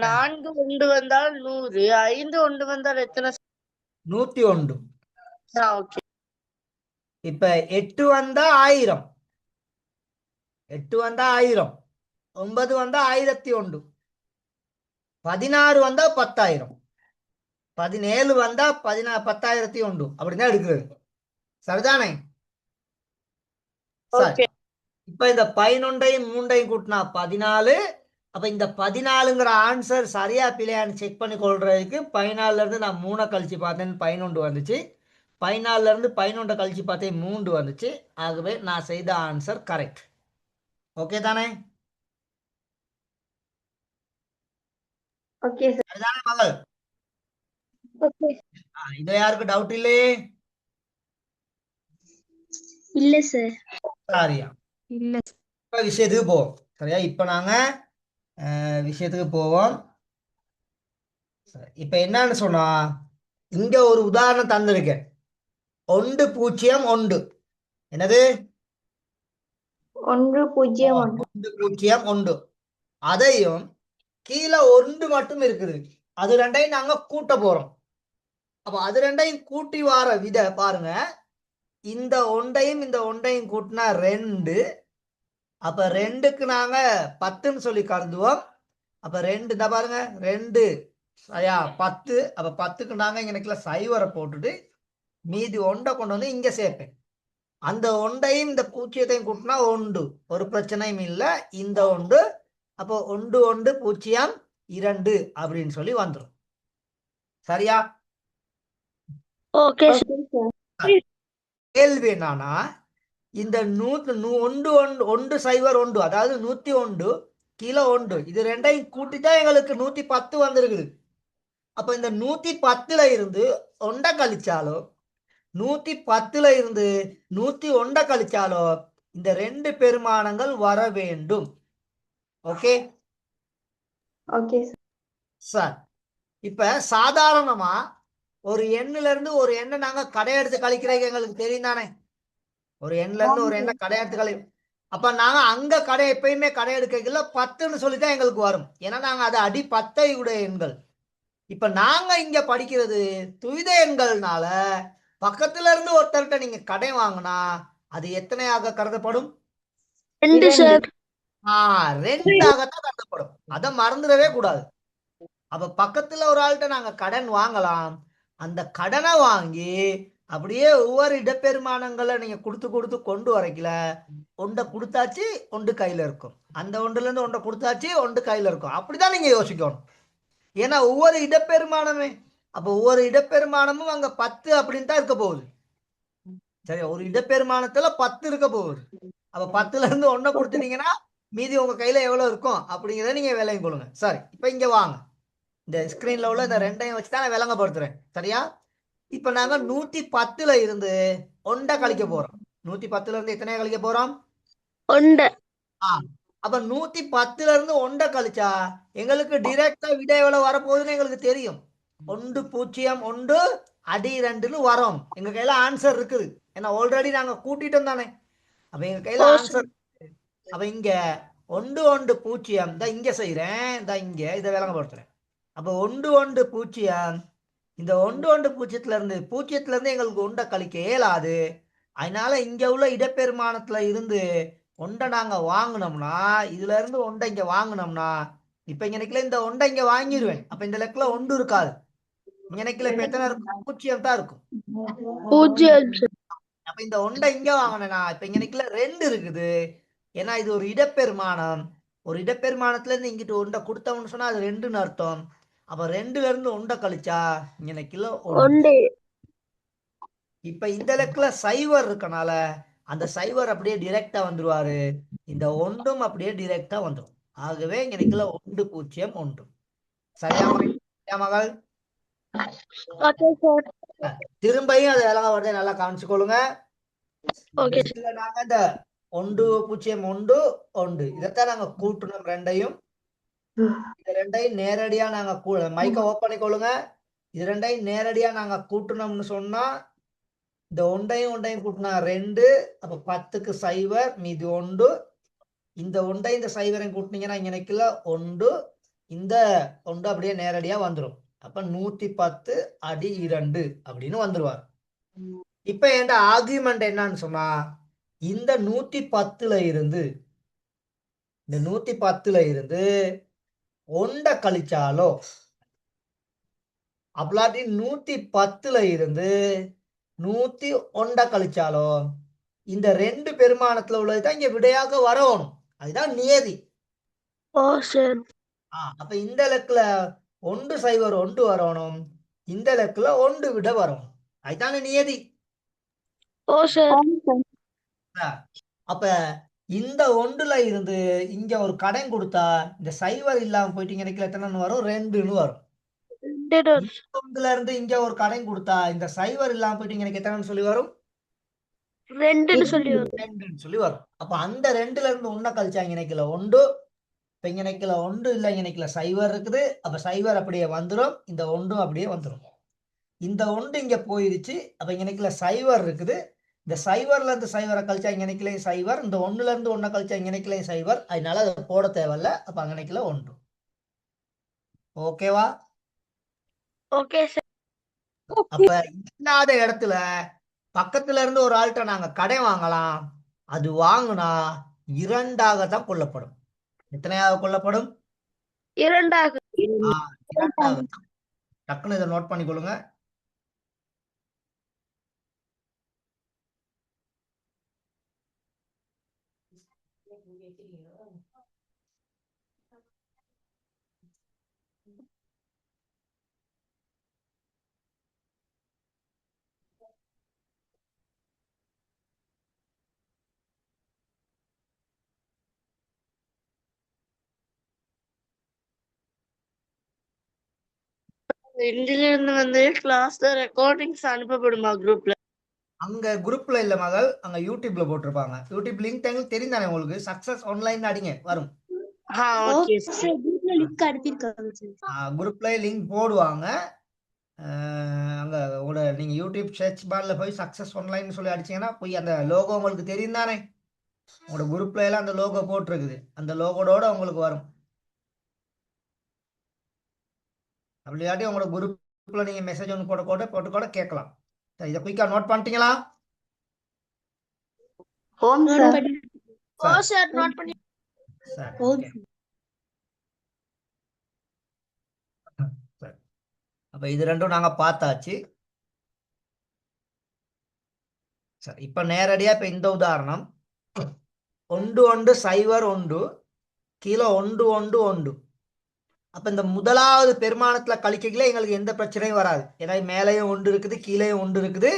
4 ஒன்று வந்தால் 100, 5 ஒன்று வந்தால் எத்தனை? 101. ஓகே. இப்ப 8 வந்தா 1000, 8 வந்தா 1000, 9 வந்தா 1001, 16 வந்தா 10,000, 17 வந்தா 10,001. அப்படிதான் எடுக்கிறது. சரிதானே? சரி, ஓகே. இப்ப இந்த 11ஐயும் 3ஐயும் கூட்டினா 14. அப்ப இந்த 14ங்கிற ஆன்சர் சரியா பிள்ளையான்னு செக் பண்ணி கொள்றதுக்கு 14ல இருந்து நான் 3 கழிச்சு பார்த்தேன், 11 வந்துச்சு. 14ல இருந்து 11 கழிச்சு பார்த்தேன், 3 வந்துச்சு. ஆகவே நான் செய்த ஆன்சர் கரெக்ட். ஓகே தானே? Okay sir. அதுதானே மகள்? ஓகே. இதுல யாருக்கு டவுட் இல்லையே? இல்ல சார். சரியா, இல்ல இப்ப விஷயத்துக்கு போவோம். சரியா, இப்ப நாங்க விஷயத்துக்கு போவோம். இப்ப என்னன்னு சொன்னா, இங்க ஒரு உதாரணம் தந்திருக்கேன். 1 0 1. என்னது? 1 0 1. 1 0 1. அதையும் கீழே 1 மட்டும் இருக்குது. அது ரெண்டையும் நாங்க கூட்ட போறோம். அப்ப அது ரெண்டையும் கூட்டி வார வித பாருங்க. இந்த 1ஐயும் இந்த 1ஐயும் கூட்டினா 2. அப்ப 2க்கு நாங்க 10ன்னு சொல்லி கருதுவோம். அப்ப 2 தான் பாருங்க, 2 சரியா 10. அப்ப 10க்கு நாங்க இங்கனக்குள்ள சைவரை போட்டுட்டு மீதி 1 கொண்டு வந்து இங்க சேர்ப்பேன். அந்த 1ஐயும் இந்த 0ஐயும் கூட்டினா 1, ஒரு பிரச்சனையும் இல்லை. இந்த 1 அப்போ 1 1 0 2 அப்படின்னு சொல்லி வந்துடும். சரியா? Okay okay sir. கேள்வி என்னன்னா, இந்த 1 சைவர் 1, அதாவது 101 கீழே 1, இது ரெண்டையும் கூட்டிதான் எங்களுக்கு 110 வந்திருக்குது. அப்ப இந்த 110ல இருந்து 1 கழிச்சாலோ 110ல இருந்து 101 கழிச்சாலோ இந்த 2 பெருமானங்கள் வர வேண்டும். Okay okay sir. சார், இப்ப சாதாரணமா ஒரு எண்ணுல இருந்து ஒரு எண்ணை நாங்க கடை எடுத்து கழிக்கிறீங்க, எங்களுக்கு தெரியும் தானே? ஒரு எண்ணுல இருந்து ஒரு எண்ணை கடை எடுத்து கழி அப்ப நாங்க அங்க கடை எப்பயுமே கடை எடுக்கல 10ன்னு சொல்லிதான் எங்களுக்கு வரும். ஏன்னா நாங்க அது அடி 10 உடைய எண்கள். இப்ப நாங்க இங்க படிக்கிறது துவித எண்கள்னால பக்கத்துல இருந்து ஒருத்தர்கிட்ட நீங்க கடை வாங்கினா அது எத்தனையாக கருதப்படும்? 2 சார். 2ஆகத்தான் கருதப்படும். அதை மறந்துடவே கூடாது. அப்ப பக்கத்துல ஒரு ஆள்கிட்ட நாங்க கடன் வாங்கலாம். அந்த கடனை வாங்கி அப்படியே ஒவ்வொரு இடப்பெருமானங்களை நீங்க கொடுத்து கொடுத்து கொண்டு வரைக்கல, 1 கொடுத்தாச்சு 1 கையில இருக்கும், அந்த 1ல இருந்து 1 கொடுத்தாச்சு 1 கையில இருக்கும். அப்படிதான் நீங்க யோசிக்கணும். ஏன்னா ஒவ்வொரு இடப்பெருமானமே, அப்ப ஒவ்வொரு இடப்பெருமானமும் அங்க 10 அப்படின்னு தான் இருக்க போகுது. சரி, ஒரு இடப்பெருமானத்துல 10 இருக்க போகுது. அப்ப 10ல இருந்து 1 கொடுத்துட்டீங்கன்னா மீதி உங்க கையில எவ்வளவு இருக்கும் அப்படிங்கிறத நீங்க விளங்கி கொள்ளுங்க. சரி, இப்ப இங்க வாங்க. இந்த ஸ்கிரீன்ல உள்ள இந்த 2ஐயும் வச்சு தான் நான் விளங்கப்படுத்துறேன். சரியா? இப்ப நாங்க 110ல இருந்து 1 கழிக்க போறோம். 110ல இருந்து எத்தனையா கழிக்க போறோம்? 1. அப்ப 110ல இருந்து 1 கழிச்சா எங்களுக்கு டிரெக்டா விட எவ்வளவு வரப்போகுதுன்னு எங்களுக்கு தெரியும். 1 0 1 அடி 2ன்னு வரும். எங்க கையில ஆன்சர் இருக்குது. ஏன்னா ஆல்ரெடி நாங்க கூட்டிட்டோம் தானே. அப்ப எங்க கையில ஆன்சர். அப்ப இங்க 1 1 0 தான் இங்க செய்யறேன், தான் இங்க இதை விளங்கப்படுத்துறேன். அப்ப 1 1 0, இந்த 1 1 0ல இருந்து எங்களுக்கு 1 கழிக்க இயலாது. அதனால இங்க உள்ள இடப்பெருமானத்துல இருந்து 1 நாங்க வாங்கினோம்னா, இதுல இருந்து 1 இங்க வாங்கினோம்னா, இப்ப இங்க நிக்கல இந்த 1 இங்க வாங்கிடுவேன். அப்ப இந்த லெக்கில் 1 இருக்காது. இங்கனைக்குள்ள இப்ப எத்தனை இருக்கும்? 0 தான் இருக்கும். பூஜ்ஜியம் சார். அப்ப இந்த ஒன்றை இங்க வாங்கினா இப்ப இங்கனைக்குள்ள 2 இருக்குது. ஏன்னா இது ஒரு இடப்பெருமானம். ஒரு இடப்பெருமானத்துல இருந்து இங்கிட்டு ஒன்றை கொடுத்தோம்னு சொன்னா அது 2ன்னு அர்த்தம். அப்ப 2ல இருந்து ஒன்றை கழிச்சா இங்கனைக்குள்ள 1. ஒன்று. இப்ப இந்த லெக்கில் சைவர் இருக்கனால அந்த சைவர் அப்படியே டிரெக்டா வந்துருவாரு. இந்த ஒன்றும் அப்படியே டிரெக்டா வந்துடும். ஆகவே இங்கனைக்குள்ள 1 0 1. சரியா சரியா மகள்? Okay sir. திரும்பியும் அது எல்லாம் வருது, நல்லா கவனிச்சுக்கொள்ளுங்க. ஓகே இதுல நாங்க இந்த 1 0 1 1 இதைத்தான் நாங்க கூட்டணும் ரெண்டையும். இது ரெண்டையும் நேரடியா நாங்க மைக்க ஓப்பன் பண்ணிக்கொள்ளுங்க. இது ரெண்டையும் நேரடியா நாங்க கூட்டணும்னு சொன்னா இந்த ஒன்றையும் கூட்டினா 2. அப்ப 10க்கு 0 மீதி 1. இந்த ஒன்றையும் இந்த சைவரையும் கூட்டினீங்கன்னா இங்க நிக்கல 1. இந்த 1 அப்படியே நேரடியா வந்துடும். அப்ப 110 அடி 2 அப்படின்னு வந்துருவார். இப்ப என் ஆர்குமெண்ட் என்னன்னு சொன்னா இந்த 110ல இருந்து 1 கழிச்சாலோ அப்படி 110ல இருந்து 101 கழிச்சாலோ இந்த 2 பெருமானத்துல உள்ளதுதான் இங்க விடையாக வரணும். அதுதான் நியதி. ஓ சார். அப்ப இந்த இலக்குல 1 0 1 வரணும். இந்த இலக்குல 1 விட வரணும். அதுதானே நியதி. ஓ சார். அப்ப இந்த 1ல இருந்து இங்க ஒரு கடன் கொடுத்தா இந்த சைவர் இல்லாம போயிட்டு இங்க நிக்கல எத்தனை வரும்? 2ன்னு வரும். 1ல இருந்து இங்க ஒரு கடன் கொடுத்தா இந்த சைவர் இல்லாம போயிட்டு இங்க எத்தனைன்னு சொல்லி வரும்? 2ன்னு சொல்லி வரும். 2ன்னு சொல்லி வரும். அப்ப அந்த 2ல இருந்து 1 கழிச்சா இங்க நிக்கல 1. இப்ப இங்க நிக்கல 1 இல்ல, இங்க நிக்கல சைவர் இருக்குது. அப்ப சைவர் அப்படியே வந்துடும். இந்த 1 அப்படியே வந்துடும். இந்த 1 இங்க போயிருச்சு. அப்ப இங்க நிக்கல சைவர் இருக்குது. இந்த சைவர்ல இருந்து சைவரை கழிச்சா இங்க நிக்கல சைவர். இந்த 1ல இருந்து 1 கழிச்சா இங்க நிக்கல சைவர். அதனால அதை போட தேவையில்ல. அப்ப அங்க நிக்கல 1. ஓகேவா? Okay sir. அப்ப இல்லாத இடத்துல பக்கத்துல இருந்து ஒரு ஆள்கிட்ட நாங்க கடை வாங்கலாம். அது வாங்கினா 2ஆக தான் கொள்ளப்படும். எத்தனையாக கொள்ளப்படும்? 2ஆக. 2ஆக. டக்குன்னு இதை நோட் பண்ணிக்கொள்ளுங்க. இன்றிலிருந்து வந்து கிளாஸ்ல ரெக்கார்டிங்ஸ் அனுப்பப்படுமா குரூப்ல? அங்க குரூப்ல இல்ல மகள், அங்க யூடியூப்ல போட்டிருப்பாங்க. யூடியூப் லிங்க் எங்களுக்கு தெரிந்தானே உங்களுக்கு. சக்சஸ் ஆன்லைன் அடிங்க வரும். Okay sir. குரூப்ல லிங்க் அனுப்பியிருக்காங்க சார். குரூப்ல லிங்க் போடுவாங்க. அங்க உங்களோட நீங்க யூடியூப் சர்ச் பார்ல போய் சக்சஸ் ஆன்லைன் சொல்லி அடிச்சீங்கன்னா போய் அந்த லோகோ உங்களுக்கு தெரியும் தானே. உங்களோட குரூப்ல எல்லாம் அந்த லோகோ போட்டிருக்குது. அந்த லோகோட உங்களுக்கு வரும். அப்படியாட்டி உங்களோட குரூப்ல நீங்க மெசேஜ் ஒன்று போட்டு கூட கேட்கலாம். இதை குயிக்கா நோட் பண்ணிட்டீங்களா? ஹோம் சார். ஓ சார் நோட் பண்ணி. சரி, ஹோம் okay. சரி. அப்ப இது ரெண்டும் நாங்க பார்த்தாச்சு. சரி, இப்ப நேரடியா இப்ப இந்த உதாரணம் 1 1 0 1 கீழே 1 1 1. அப்ப இந்த முதலாவது பெருமானத்துல கழிக்கல எங்களுக்கு எந்த பிரச்சனையும் வராது. ஏன்னா மேலேயும் 1 இருக்குது, கீழேயும் 1 இருக்குது.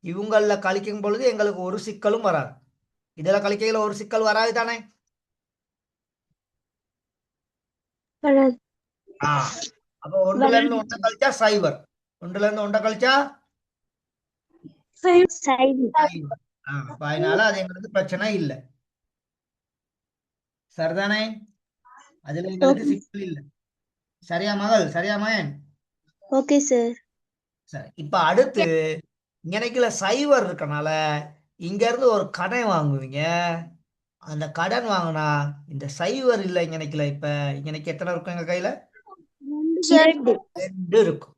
இவங்கள கழிக்கும் பொழுது எங்களுக்கு ஒரு சிக்கலும் வராது. இதுல கழிக்கையில ஒரு சிக்கல் வராது தானே. அப்ப 1ல இருந்து 1 கழிச்சா சைவர். 1ல இருந்து 1 கழிச்சா சைவர். அப்ப அதனால அது எங்களுக்கு பிரச்சனை இல்லை. சரிதானே. அதுல எங்களுக்கு சிக்கல் இல்லை. சரியா மகள்? சரியா மகன்? Okay sir. சரி, இப்ப அடுத்து இங்கனைக்குள்ள சைவர் இருக்கனால இங்க இருந்து ஒரு கடன் வாங்குவீங்க. அந்த கடன் வாங்கினா இந்த சைவர் இல்லை இங்கனைக்குல. இப்ப இங்கனைக்கு எத்தனை இருக்கும் எங்க கையில? 2 இருக்கும்.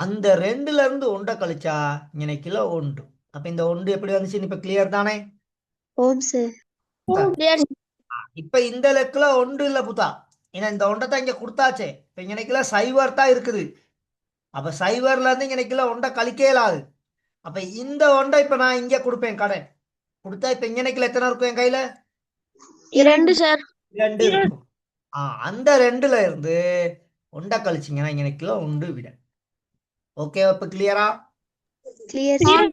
அந்த 2ல இருந்து 1 கழிச்சா இங்கனைக்குல 1. அப்ப இந்த 1 எப்படி வந்துச்சு இப்ப கிளியர் தானே. ஓம் சார். இப்ப இந்த லெக்குல 1 இல்ல புத்தா. ஏன்னா இந்த 1 தான் இங்க கொடுத்தாச்சே. இப்ப இங்கனைக்குல சைவர் தான் இருக்குது. அப்ப சைவர்ல இருந்து இங்க நிக்கல ஒன்றை கழிக்க இயலாது. அப்ப இந்த ஒன்றை இப்ப நான் இங்க கொடுப்பேன் கடன் கொடுத்தா இப்ப இங்க நிக்கல எத்தனை இருக்கும் என் கையில? 2 சார். 2 இருக்கும். அந்த 2ல இருந்து ஒன்றை கழிச்சிங்கன்னா இங்க நிக்கல ஒன்று விட. ஓகே, இப்ப கிளியரா? Clear sir.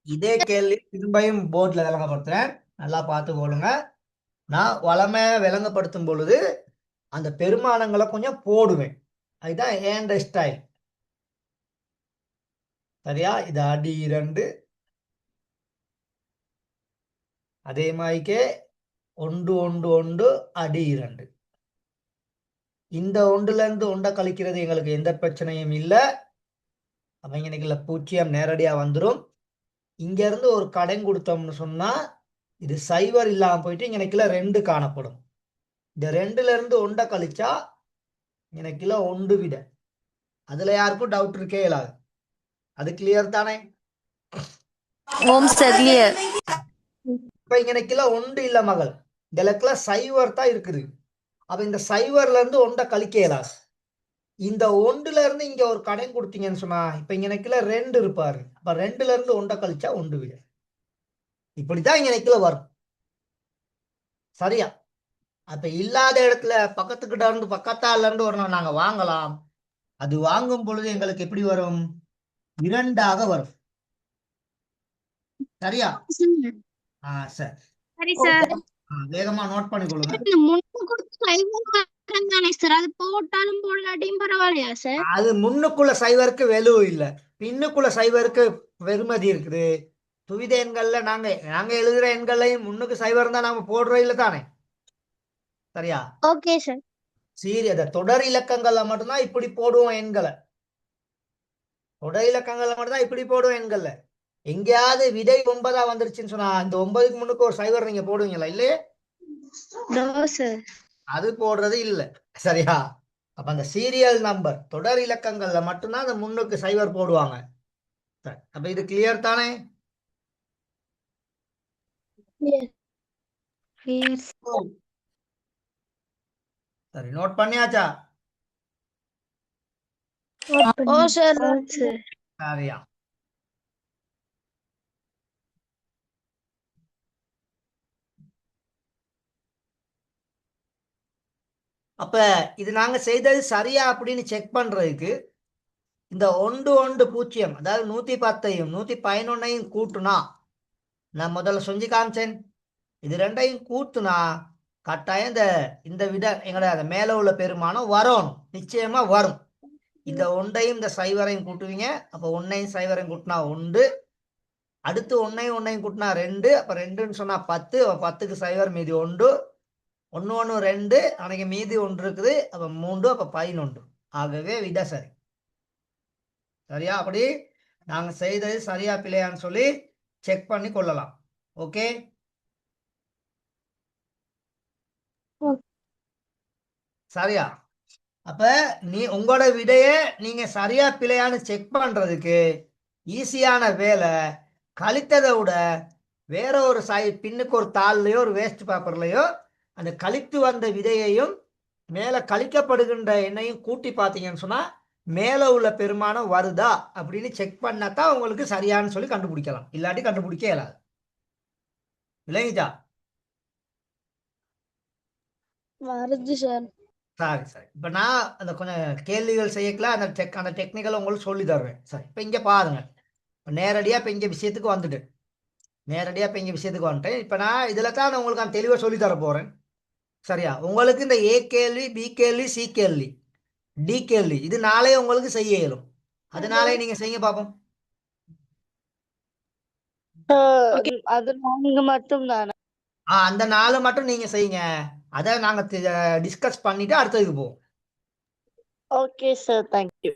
இதே கேள்வி திரும்பியும் போர்ட்ல விளங்கப்படுத்துறேன், நல்லா பார்த்து கொள்ளுங்க. நான் வளமையா விளங்கப்படுத்தும் பொழுது அந்த பெருமானங்களை கொஞ்சம் போடுவேன். அதுதான் ஏண்ட ஸ்டைல். சரியா? இது அடி 2, அதே மாதிரிக்கே 1 1 1 அடி 2. இந்த ஒன்றுல இருந்து ஒன்றை கழிக்கிறது எங்களுக்கு எந்த பிரச்சனையும் இல்லை. அவங்க இன்னைக்குள்ள 0 நேரடியா வந்துடும். இங்க இருந்து ஒரு கடன் கொடுத்தோம்னு சொன்னா இது சைவர் இல்லாம போயிட்டு இங்கனைக்குள்ள 2 காணப்படும். இந்த 2ல இருந்து ஒன்றை கழிச்சா இங்கனைக்குள்ள 1 விட. அதுல யாருக்கும் டவுட் இருக்கே இல்லாது. அது கிளியர் தானே? ஓம் சார் கிளியர். இப்ப இங்கனைக்குள்ள 1 இல்ல மகள், இந்த லெக்கில் சைவர் தான் இருக்குது. அப்ப இந்த சைவர்ல இருந்து ஒன்றை கழிக்க இயலாது. இந்த 1ல இருந்து இங்க ஒரு கடன் கொடுத்தீங்கன்னு சொன்னா இப்ப இங்கனைக்குள்ள 2 இருப்பாரு. அப்ப 2ல இருந்து ஒன்றை கழிச்சா 1 விட. இப்படித்தான் இங்கனைக்குள்ள வரும். சரியா? அப்ப இல்லாத இடத்துல பக்கத்துக்கிட்ட இருந்து பக்கத்தால இருந்து ஒரு நாங்க வாங்கலாம். அது வாங்கும் பொழுது எங்களுக்கு எப்படி வரும்? 2ஆக வரும். சரியா? சரி. சரி சார். வேகமா நோட் பண்ணிக்கொள்ளுங்க. சார் அது போட்டாலும் போடாட்டியும் பரவாயில்லையா சார்? அது முன்னுக்குள்ள சைவருக்கு வெலு இல்ல, பின்னுக்குள்ள சைவருக்கு வெறுமதி இருக்குது. துவித எண்கள்ல நாங்க எழுதுற எண்கள்லையும் முன்னுக்கு சைவர் தான் நாம போடுறோம் இல்ல தானே? சரியா? Okay sir. சரி, அத தொடர் இலக்கங்கள்ல மட்டும்தான் இப்படி போடுவோம் எண்களை. தொடர் இலக்கங்கள்ல மட்டும்தான் இப்படி போடுவோம் எண்கள்ல. எங்கேயாவது விடை 9ஆ வந்துருச்சுன்னு சொன்னா இந்த 9க்கு முன்னுக்கு ஒரு சைவர் நீங்க போடுவீங்களா? இல்லையே, நோ சார். அது போடுறது இல்ல. சரியா? அப்ப அந்த சீரியல் நம்பர் தொடர் இலக்கங்கள்ல மட்டும்தான் அந்த முன்னுக்கு சைவர் போடுவாங்க. சரி, அப்ப இது கிளியர் தானே? கிளியர். சரி, நோட் பண்ணியாச்சா? ஓ சார். சார். சரியா? அப்ப இது நாங்க செய்தது சரியா அப்படின்னு செக் பண்றதுக்கு இந்த 1 1 0 அதாவது 110ஐயும் 111ஐயும் கூட்டுனா, நான் முதல்ல செஞ்சு காமிச்சேன், இது 2ஐயும் கூட்டுனா கட்டாயம் இந்த விட எங்கட அந்த மேல உள்ள பெருமானம் வரணும், நிச்சயமா வரும். இந்த 1ஐயும் இந்த சைவரையும் கூட்டுவீங்க. அப்ப 1ஐயும் சைவரையும் கூட்டினா 1, அடுத்து 1ஐயும் 1ஐயும் கூட்டினா 2, அப்ப 2ன்னு சொன்னா 10, 10க்கு சைவர் மீதி 1, 1 1 2, அன்னைக்கு மீதி 1 இருக்குது. அப்ப 3, அப்ப 11. ஆகவே விட சரி. சரியா? அப்படி நாங்க செய்தது சரியா பிள்ளையான்னு சொல்லி செக் பண்ணி கொள்ளலாம். ஓகே, சரியா? அப்ப உங்களோட விடைய நீங்க சரியா பிள்ளையான்னு செக் பண்றதுக்கு ஈஸியான வேலை, கழித்ததை விட வேற ஒரு பின்னுக்கு ஒரு தாள்லயோ ஒரு வேஸ்ட் பேப்பர்லயோ அந்த கழித்து வந்த விதையையும் மேல கழிக்கப்படுகின்ற எண்ணையும் கூட்டி பார்த்தீங்கன்னு சொன்னா மேல உள்ள பெருமானம் வருதா அப்படின்னு செக் பண்ணாதான் உங்களுக்கு சரியான்னு சொல்லி கண்டுபிடிக்கலாம். இல்லாட்டி கண்டுபிடிக்க இயலாது. இல்லைங்கச்சா? வருது சார். சரி சரி. இப்ப நான் அந்த கொஞ்சம் கேள்விகள் செய்யக்கலாம், அந்த டெக்னிக்கல் உங்களுக்கு சொல்லி தருவேன். சரி, இப்ப இங்க பாருங்க. நேரடியா இப்ப இங்க விஷயத்துக்கு வந்துட்டேன். இப்ப நான் இதுல தான் உங்களுக்கு நான் தெளிவா சொல்லி தர போறேன். சரியா? உங்களுக்கு இந்த ஏ கேள்வி, பி கேள்வி, சி கேள்வி, டி கேள்வி இது நாளே உங்களுக்கு செய்ய இயலும். அதனாலே நீங்க செய்ய பார்ப்போம். அது 4 மட்டும் தானே? அந்த 4 மட்டும் நீங்க செய்யுங்க. அதை நாங்க டிஸ்கஸ் பண்ணிட்டு அடுத்ததுக்கு போவோம். Okay sir, thank you.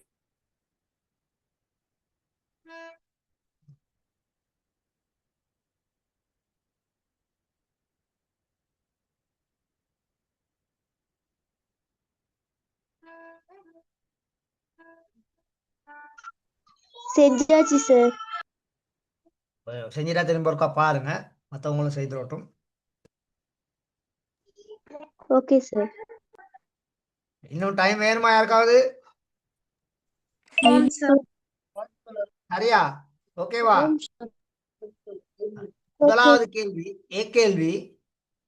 செஞ்சாச்சு சார். செஞ்சிட்டா திரும்ப ஒருக்கா பாருங்க, மற்றவங்களும் செய்துடட்டும். Okay sir. இன்னும் டைம் வேணுமா யாருக்காவது? ஓம் சார் சரியா? ஓகேவா? ஓகே முதலாவது கேள்வி கேள்வி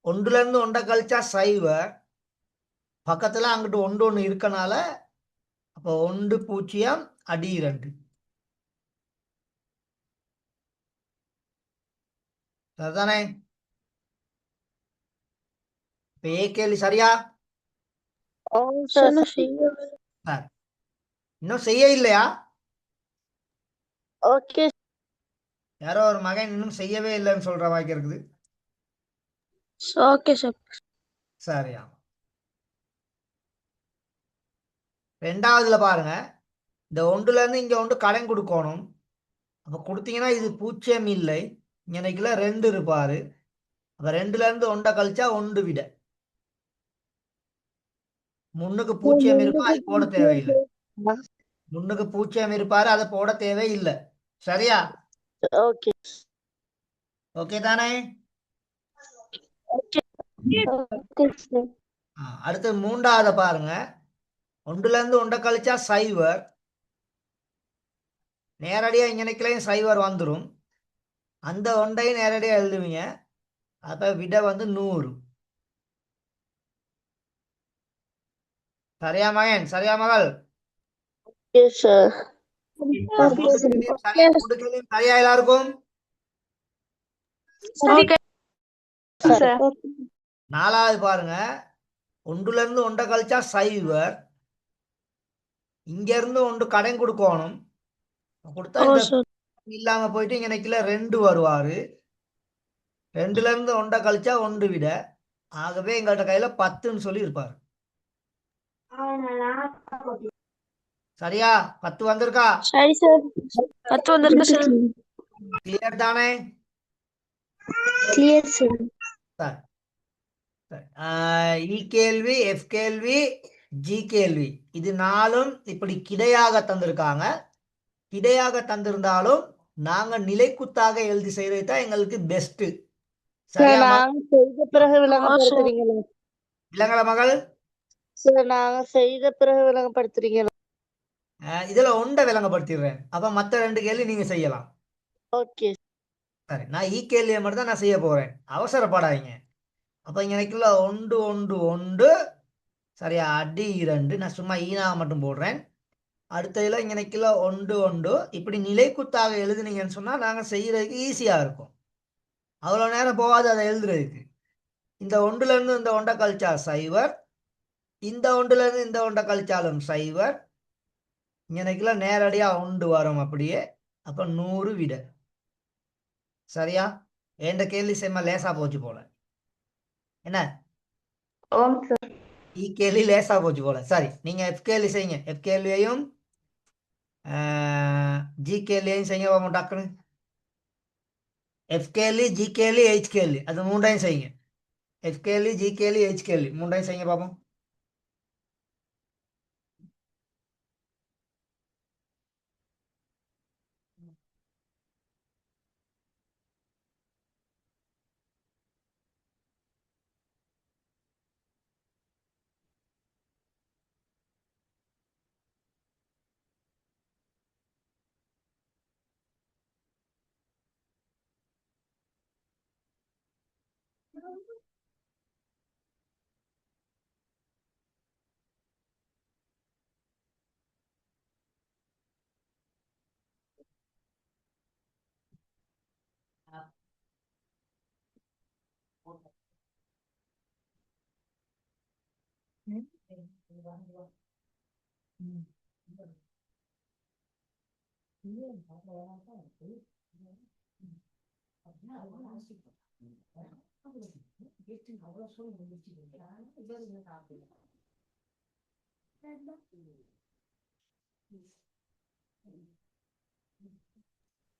ஒன்றுல இருந்து ஒன்றை கழிச்சா சைவர், பக்கத்துல அங்கிட்டு ஒன்று ஒன்று இருக்கனால அப்போ 1 அடி 2. சரிதானே? இப்ப கேள்வி சரியா? ஓம் சார் சார் இன்னும் செய்ய இல்லையா? ஓகே யாரோ ஒரு மகன் இன்னும் செய்யவே இல்லைன்னு சொல்ற வாய்க்கு இருக்குது. ஓகே சார் சரியா? ரெண்டாவதுல பாருங்க, இந்த ஒன்றுல இருந்து இங்க ஒன்று கடன் கொடுக்கணும். அப்ப கொடுத்தீங்கன்னா இது 0 இல்லை, இன்னைக்குல 2 இருப்பாரு. அப்ப 2ல இருந்து 1 கழிச்சா 1 விட முன்னுக்கு 0 இருக்கும், அது போட தேவையில்லை. முன்னுக்கு 0 இருப்பாரு, அதை போட தேவையில்லை. சரியா? ஓகே ஓகே தானே? Okay okay sir. அடுத்து மூன்றாவது பாருங்க, ஒன்றுல இருந்து 1 கழிச்சா சைவர், நேரடியா இங்கனைக்குள்ளேயும் சைவர் வந்துடும். அந்த ஒன்றையும் நேரடியா எழுதுவீங்க. அப்ப விட வந்து 100. சரியா மகன்? சரியா மகள்? Okay sir okay sir. சரியா? 3 கேள்வியும் சரியா எல்லாருக்கும்? Okay sir okay. நாலாவது பாருங்க, ஒன்றுல இருந்து 1 கழிச்சா சைவர், இங்க இருந்து 1 கடன் கொடுக்கணும். கொடுத்தா ஓ இந்த சார் இல்லாம போயிட்டு இங்கனைக்குள்ள 2 வருவாரு. 2ல இருந்து 1 கழிச்சா 1 விட, ஆகவே எங்கள்கிட்ட கையில 10ன்னு சொல்லி இருப்பாரு. சரியா? 10 வந்திருக்கா? சரி சார் 10 வந்திருக்கு சார் கிளியர் தானே? Clear sir. சரி. இ கேள்வி, எஃப் கேள்வி, ஜி கேள்வி, இது 4ம் இப்படி கிடையாக தந்திருக்காங்க. கிடையாக தந்திருந்தாலும் நாங்க நிலைக்குத்தாக எழுதி செய்யறது தான் எங்களுக்கு பெஸ்ட். சரியா நாங்க செய்த பிறகு விளங்கப்படுத்துறீங்களா இல்லங்களா மகள்? சார்? நாங்க செய்த பிறகு விளங்கப்படுத்துறீங்களா? இதுல ஒன்றை விளங்கப்படுத்திடுறேன். அப்ப மத்த 2 கேள்வி நீங்க செய்யலாம். ஓகே சரி, நான் இ கேள்வியை மட்டும் தான் நான் செய்ய போறேன். அவசரப்படாதீங்க. அப்ப இங்கனைக்குள்ள 1 1 1 சரியா? அடி 2. நான் சும்மா ஈனா மட்டும் போடுறேன். அடுத்ததுல இங்கனைக்குள்ள 1 1 இப்படி நிலைக்குத்தாக எழுதுனீங்கன்னு சொன்னா நாங்க செய்யறதுக்கு ஈஸியா இருக்கும். அவ்வளவு நேரம் போகாது அதை எழுதுறதுக்கு. இந்த 1ல இருந்து இந்த 1 கழிச்சா சைவர், இந்த 1ல இருந்து இந்த 1 கழிச்சாலும் சைவர், இங்கனைக்குள்ள நேரடியா 1 வரும் அப்படியே. அப்ப 100 விட. சரியா? எந்த கேள்வி செம்ம லேசா போச்சு போல. என்ன? ஓம் சார் இ கேள்வி லேசா போச்சு போல. சரி, நீங்க எஃப் கேள்வி செய்யுங்க. எஃப் கேள்வியையும் ஜி கேள்வியையும் செய்ய பார்ப்போம் டக்குன்னு. எஃப் கேள்வி, ஜி கேள்வி, ஹெச் கேள்வி, அது 3ஐயும் செய்யுங்க. எஃப் கேள்வி, ஜி கேள்வி, ஹெச் கேள்வி 3ஐயும் செய்யுங்க பார்ப்போம்.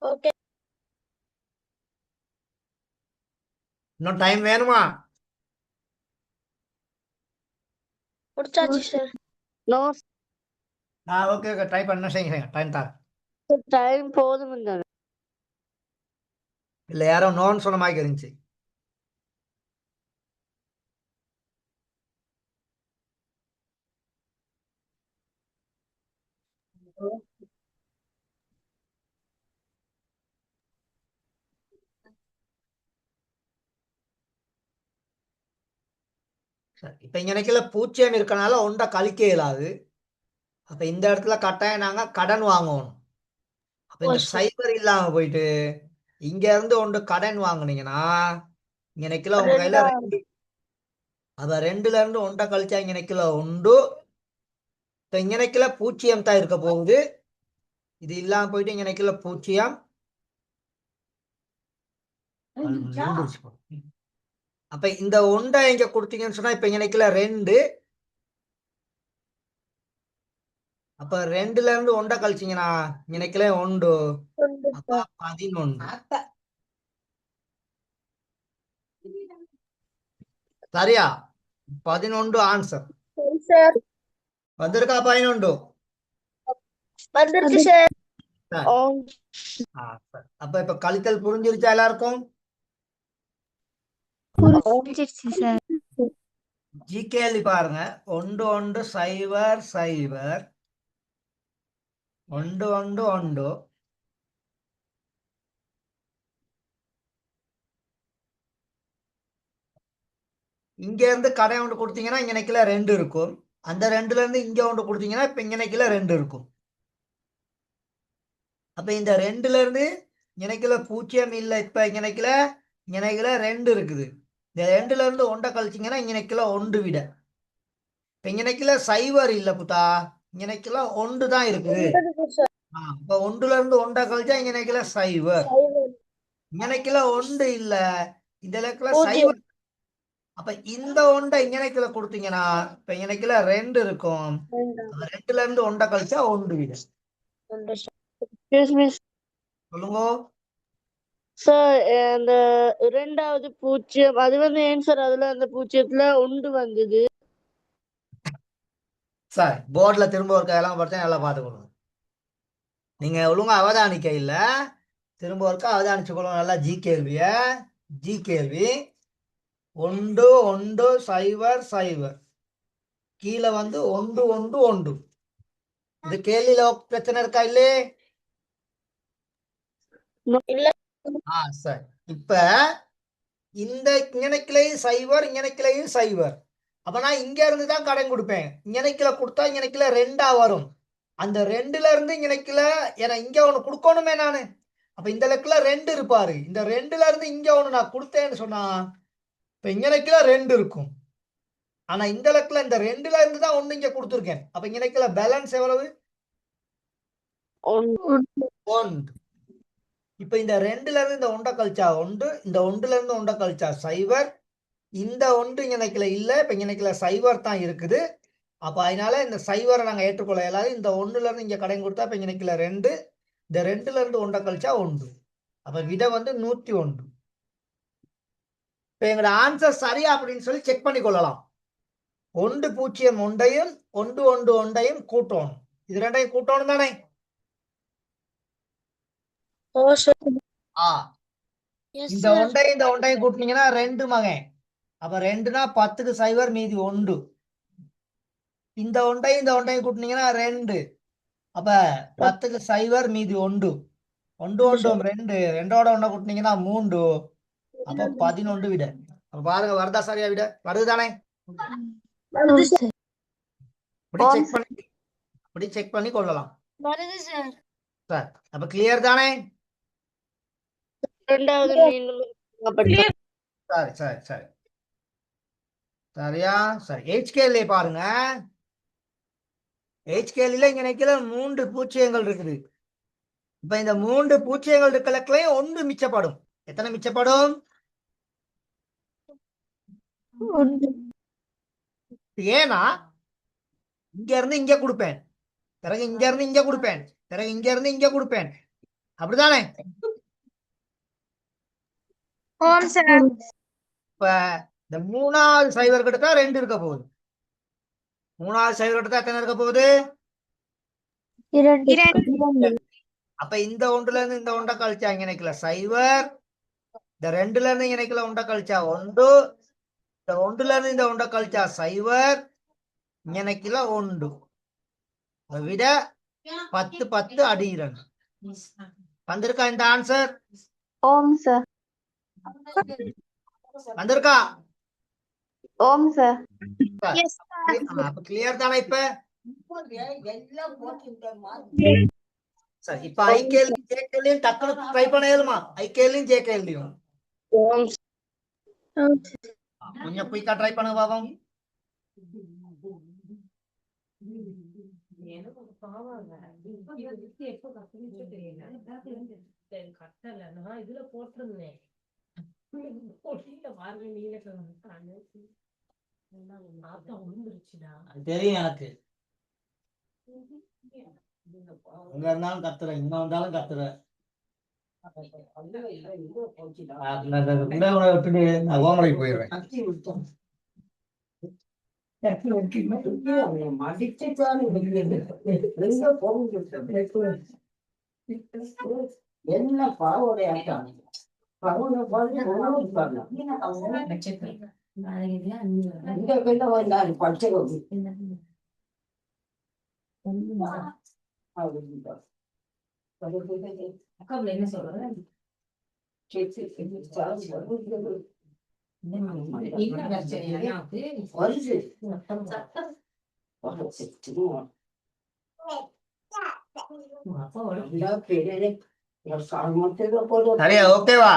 ஓகே இன்னும் டைம் வேணுமா? முடிச்சாச்சு sir no okay okay, try பண்ண செய்யுங்க. டைம் தான் டைம் போதும் இல்லை, யாரோ நோன்னு சொன்ன மாதிரி இருந்துச்சு. சரி, இப்ப இங்க நினைக்கல பூஜ்ஜியம் இருக்கனால ஒன்றை கழிக்க இயலாது. அப்ப இந்த இடத்துல கட்டாயம் நாங்க கடன் வாங்கணும். அப்ப இந்த சைபர் இல்லாம போயிட்டு இங்க இருந்து ஒன்று கடன் வாங்குனீங்கன்னா இங்க நினைக்கல உங்க கையில ரெண்டு. அப்ப ரெண்டுல இருந்து ஒன்றை கழிச்சா இங்க நினைக்கல உண்டு. இப்ப இங்க நினைக்கல பூஜ்ஜியம் தான் இருக்க போகுது. இது இல்லாம போயிட்டு இங்க நினைக்கல பூஜ்ஜியம். விழுந்துருச்சு போ. அப்ப இந்த ஒன்றை இங்க கொடுத்தீங்கன்னு சொன்னா இப்ப இங்க நினைக்கல ரெண்டு. அப்ப ரெண்டுல இருந்து ஒன்றை கழிச்சீங்கன்னா இங்க நினைக்கல ஒன்று. அப்ப 11. சரியா? 11 ஆன்சர் சரி சார். வந்திருக்கா? 11. வந்துருச்சு சார். சரி. ஓம் சரி. அப்ப இப்ப கழித்தல் புரிஞ்சிருச்சா எல்லாருக்கும்? புரிஞ்சிருச்சு சார். ஜிகேஎல்வி பாருங்க. 1 1 0 0 1 1 1. இங்க இருந்து கடை ஒன்று கொடுத்தீங்கன்னா இங்க நினைக்கல ரெண்டு இருக்கும். அந்த ரெண்டுல இருந்து இங்க ஒன்று கொடுத்தீங்கன்னா இப்ப இங்க நினைக்கல ரெண்டு இருக்கும். அப்ப இந்த ரெண்டுல இருந்து நினைக்கல பூஜ்ஜியம் இல்ல. இப்ப இங்க நினைக்கல ரெண்டு இருக்குது. இந்த ரெண்டுல இருந்து ஒன்றை கழிச்சீங்கன்னா இங்க நினைக்கல ஒன்று விட. இப்ப இங்க நினைக்கல சைவர் இல்ல புத்தா. இங்க நினைக்கல ஒன்று தான் இருக்குது. இப்ப ஒன்றுல இருந்து ஒன்றை கழிச்சா இங்க நினைக்கல சைவர். இங்க நினைக்கல ஒன்று இல்ல. இந்த இலக்குல சைவர். அப்ப இந்த ஒன்றை இங்க நினைக்கல கொடுத்தீங்கன்னா இப்ப இங்க நினைக்கல ரெண்டு இருக்கும். ரெண்டுல இருந்து ஒன்றை கழிச்சா ஒன்று விட. சொல்லுங்க சார். அந்த இரண்டாவது பூஜ்ஜியம் அது வந்து ஏன் சார் அதுல அந்த பூஜ்ஜியத்துல ஒன்று வந்தது? சார். போர்ட்ல திரும்ப ஒரு கையெல்லாம் பார்த்தா நல்லா பார்த்துக்கணும். நீங்க ஒழுங்கா அவதானிக்க இல்ல. திரும்ப ஒருக்கா அவதானிச்சுக்கணும் நல்லா. ஜி கேள்வி 1 1 0 0 கீழே வந்து 1 1 1. இது கேள்வியில பிரச்சனை இருக்கா இல்லே? இல்ல சரி. இப்ப இந்த இங்கனைக்கிளையும் சைவர் இங்கனைக்கிளையும் சைவர். அப்ப நான் இங்க இருந்து தான் கடன் கொடுப்பேன். இங்கனைக்கில கொடுத்தா இங்கனைக்கில ரெண்டா வரும். அந்த ரெண்டுல இருந்து இங்கனைக்கில ஏன்னா இங்க ஒண்ணு கொடுக்கணுமே நானு. அப்ப இந்த லெக்கில ரெண்டு இருப்பாரு. இந்த ரெண்டுல இருந்து இங்க ஒண்ணு நான் கொடுத்தேன்னு சொன்னா இப்ப இங்கனைக்கில ரெண்டு இருக்கும். ஆனா இந்த லெக்கில இந்த ரெண்டுல இருந்து தான் ஒண்ணு இங்க கொடுத்துருக்கேன். அப்ப இங்கனைக்கில பேலன்ஸ் எவ்வளவு? ஒன்று. இப்ப இந்த ரெண்டுல இருந்து இந்த ஒன்றை கழிச்சா ஒன்று. இந்த ஒன்றுல இருந்து ஒன்றை கழிச்சா சைவர். இந்த ஒன்று இங்கனைக்கில இல்ல. இப்ப இங்கனைக்கில சைவர் தான் இருக்குது. அப்ப அதனால இந்த சைவரை நாங்க ஏற்றுக்கொள்ள இயலாது. இந்த ஒண்ணுல இருந்து இங்க கடன் கொடுத்தா இப்ப இங்கனைக்கில ரெண்டு. இந்த ரெண்டுல இருந்து ஒன்றை கழிச்சா ஒன்று. அப்ப விட வந்து 101. இப்ப எங்களோட ஆன்சர் சரியா அப்படின்னு சொல்லி செக் பண்ணி கொள்ளலாம். 1 0 1 1 1 1 கூட்டணும். இது ரெண்டையும் கூட்டணும் தானே? இந்த ஒன்றையும் கூட்டினீங்கன்னா ரெண்டு மகன். அப்ப ரெண்டுனா 10க்கு சைவர் மீதி ஒன்று. இந்த ஒன்றையும் கூட்டினீங்கன்னா ரெண்டு. அப்ப 10க்கு சைவர் மீதி ஒன்று. ஒன்று ஒன்றும் ரெண்டு. ரெண்டோட ஒன்றை கூட்டினீங்கன்னா மூன்று. அப்ப 11 விட. அப்ப பாருங்க வருதா சரியா விட? வருதுதானே? இப்படி செக் பண்ணி கொள்ளலாம். வருது சார். சார் அப்ப கிளியர் தானே? இரண்டாவது சரி சரி சரி சரியா? சரி. HKL பாருங்க. HKL இங்க நினைக்கல 3 பூஜ்ஜியங்கள் இருக்குது. இப்ப இந்த 3 பூஜ்ஜியங்கள் இருக்கலக்களையும் ஒன்று மிச்சப்படும். எத்தனை மிச்சப்படும்? ஏன்னா இங்க இருந்து இங்க கொடுப்பேன். பிறகு இங்க இருந்து இங்க கொடுப்பேன். பிறகு இங்க இருந்து இங்க கொடுப்பேன். அப்படிதானே? இப்ப இந்த 3வது சைவர் கிட்ட தான் ரெண்டு இருக்க போகுது. 3வது சைவர் கிட்ட தான் எத்தனை இருக்க போகுது? அப்ப இந்த ஒன்றுல இருந்து இந்த ஒன்றை கழிச்சா இங்க நினைக்கல சைவர். இந்த ரெண்டுல இருந்து இங்க நினைக்கல ஒன்றை கழிச்சா ஒன்று. இந்த ஒன்றுல இருந்து இந்த ஒன்றை கழிச்சா சைவர். இங்க நினைக்கல ஒன்று. விட 10 10 அடியிறன். வந்திருக்கா இந்த ஆன்சர்? ஓம் சார். வந்திருக்கா? ஓம் சார். Yes, அப்ப கிளியர் தானே இப்ப? சரி, இப்ப ஐ கேள்வி ஜே கேள்வியும் டக்குனு ட்ரை பண்ண இயலுமா? ஐ கேள்வியும் ஜே கேள்வியும் ஓம் கொஞ்சம் குயிக்கா ட்ரை பண்ண பாப்போம். அது தெரியும் எனக்கு. எங்க இருந்தாலும் கத்துறேன், இங்க வந்தாலும் கத்துறேன். விட்டுட்டு நான் ஹோம்ஒர்க் போயிடுவேன். என்ன பரவோடைய என்ன சொல்றேன் சரியா? ஓகேவா?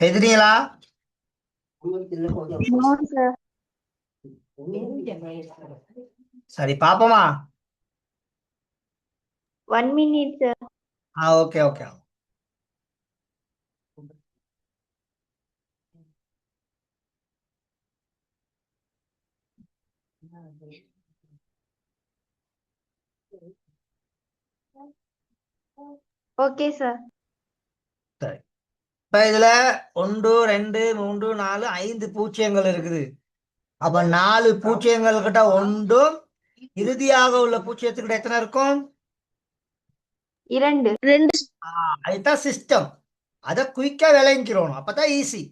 எழுதுறீங்களா? ஓம் சார். சரி, பாப்போமா? 1 minute sir. Okay okay. Okay sir. சரி, இப்ப இதுல 1 2 3 4 5 பூஜ்ஜியங்கள் இருக்குது. அப்ப 4 பூஜ்ஜியங்கள் கிட்ட ஒன்றும் இறுதியாக உள்ள பூஜ்ஜியத்துக்கிட்ட எத்தனை இருக்கும்? 2. அதுதான் சிஸ்டம். அதை குயிக்கா விளைஞ்சிடணும், அப்பதான் ஈஸி.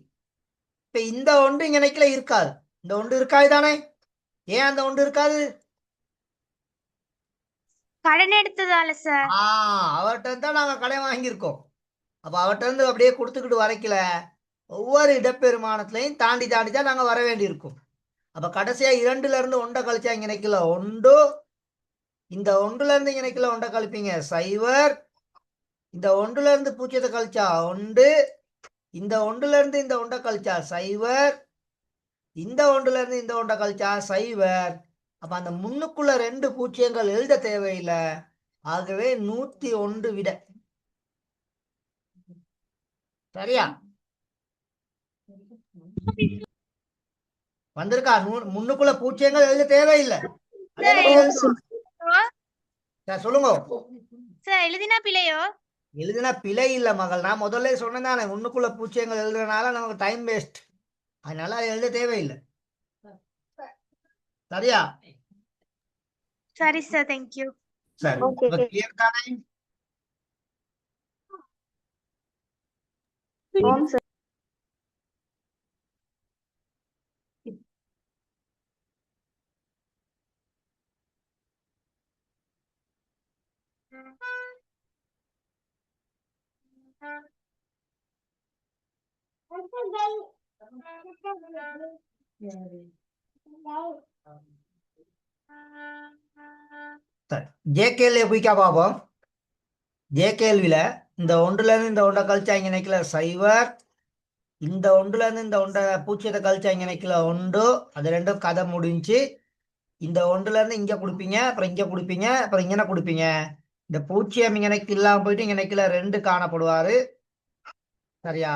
இப்ப இந்த ஒன்று இங்க நினைக்கல இருக்காது. இந்த ஒன்று இருக்காது தானே? ஏன் அந்த ஒன்று இருக்காது? கடன் எடுத்ததால சார். அவர்கிட்ட தான் நாங்க கடன் வாங்கியிருக்கோம். அப்ப அவர்கிட்ட இருந்து அப்படியே கொடுத்துக்கிட்டு வரைக்கல, ஒவ்வொரு இடப்பெருமானத்திலையும் தாண்டி தாண்டி தான் நாங்க வர வேண்டி இருக்கும். அப்ப கடைசியா 2ல இருந்து 1 கழிச்சா இங்க நினைக்கல 1, இந்த 1ல இருந்து இங்க நினைக்கல 1 கழிப்பீங்க 0, இந்த 1ல இருந்து பூஜ்ஜியத்தை கழிச்சா 1, இந்த 1ல இருந்து இந்த 1 கழிச்சா 0, இந்த 1ல இருந்து இந்த 1 கழிச்சா 0. அப்ப அந்த முன்னுக்குள்ள 2 பூஜ்ஜியங்கள் எழுத தேவையில்லை. ஆகவே 101 விட. சரியா? வந்திருக்கா? முன்னுக்குள்ள பூஜ்ஜியங்கள் எழுத தேவையில்லை. சொல்லுங்க சார் எழுதினா பிழையோ? எழுதினா பிழை இல்ல மகள். நான் முதல்ல சொன்னேன் தானே, முன்னுக்குள்ள பூஜ்ஜியங்கள் எழுதுறதுனால நமக்கு டைம் வேஸ்ட். அதனால அது எழுத தேவையில்லை. சரியா? சரி சார், தேங்க்யூ. சரி, Okay. கிளியர் தானே? ஓம் சார். சரி, ஜே கேள்வியை குயிக்கா பார்ப்போம். ஜே கேள்வியில இந்த 1ல இருந்து இந்த 1 கழிச்சா இங்க நினைக்கல 0, இந்த 1ல இருந்து இந்த 1 பூஜ்ஜியத்தை கழிச்சா இங்க நினைக்கல 1. அது ரெண்டும் கதை முடிஞ்சு. இந்த 1ல இருந்து இங்க கொடுப்பீங்க, அப்புறம் இங்க கொடுப்பீங்க, அப்புறம் இங்க கொடுப்பீங்க. இந்த பூஜ்ஜியம் இங்க எனக்கு இல்லாம போயிட்டு இங்க நினைக்கல 2 காணப்படுவாரு. சரியா?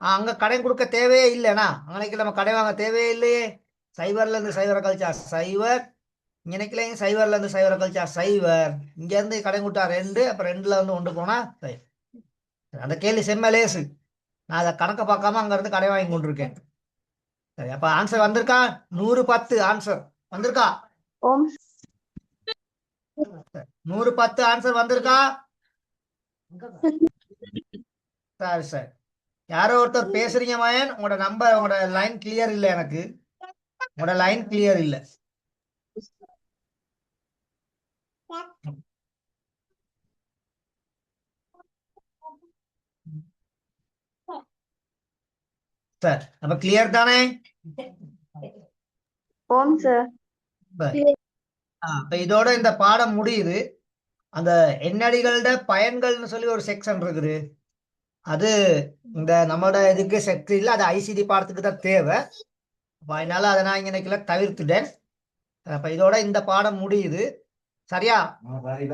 அங்க கடன் கொடுக்க தேவையே இல்லைண்ணா. அன்னைக்கு நம்ம கடன் வாங்க தேவையே இல்லையே. 0ல இருந்து 0 கழிச்சா 0, இங்க நினைக்கல 0ல இருந்து 0 கழிச்சா 0, இங்க இருந்து கடன் கொடுத்தா 2, அப்புறம் 2ல இருந்து 1 போனா சரி. அந்த கேள்வி செம்ம லேசு. நான் அதை கணக்கை பார்க்காம அங்க இருந்து கடை வாங்கி கொண்டிருக்கேன். சரி, அப்ப ஆன்சர் வந்திருக்கா? 110 ஆன்சர் வந்திருக்கா? ஓம் 110 ஆன்சர் வந்திருக்கா? சரி சரி. யாரோ ஒருத்தர் பேசுறீங்க மயன், உங்களோட நம்பர், உங்களோட லைன் கிளியர் இல்லை. எனக்கு உங்களோட லைன் கிளியர் இல்லை. சரி அப்ப கிளியர் தானே? ஓம் சார். சரி. அப்ப இதோட இந்த பாடம் முடியுது. அந்த எண்ணடிகளோட பயன்கள்னு சொல்லி ஒரு செக்ஷன் இருக்குது. அது இந்த நம்மளோட இதுக்கு செக்ஷன் இல்லை, அது ஐசிடி பாடத்துக்கு தான் தேவை. அப்ப அதனால அதை நான் இன்னைக்குள்ள தவிர்த்துட்டேன். அப்ப இதோட இந்த பாடம் முடியுது. சரியா?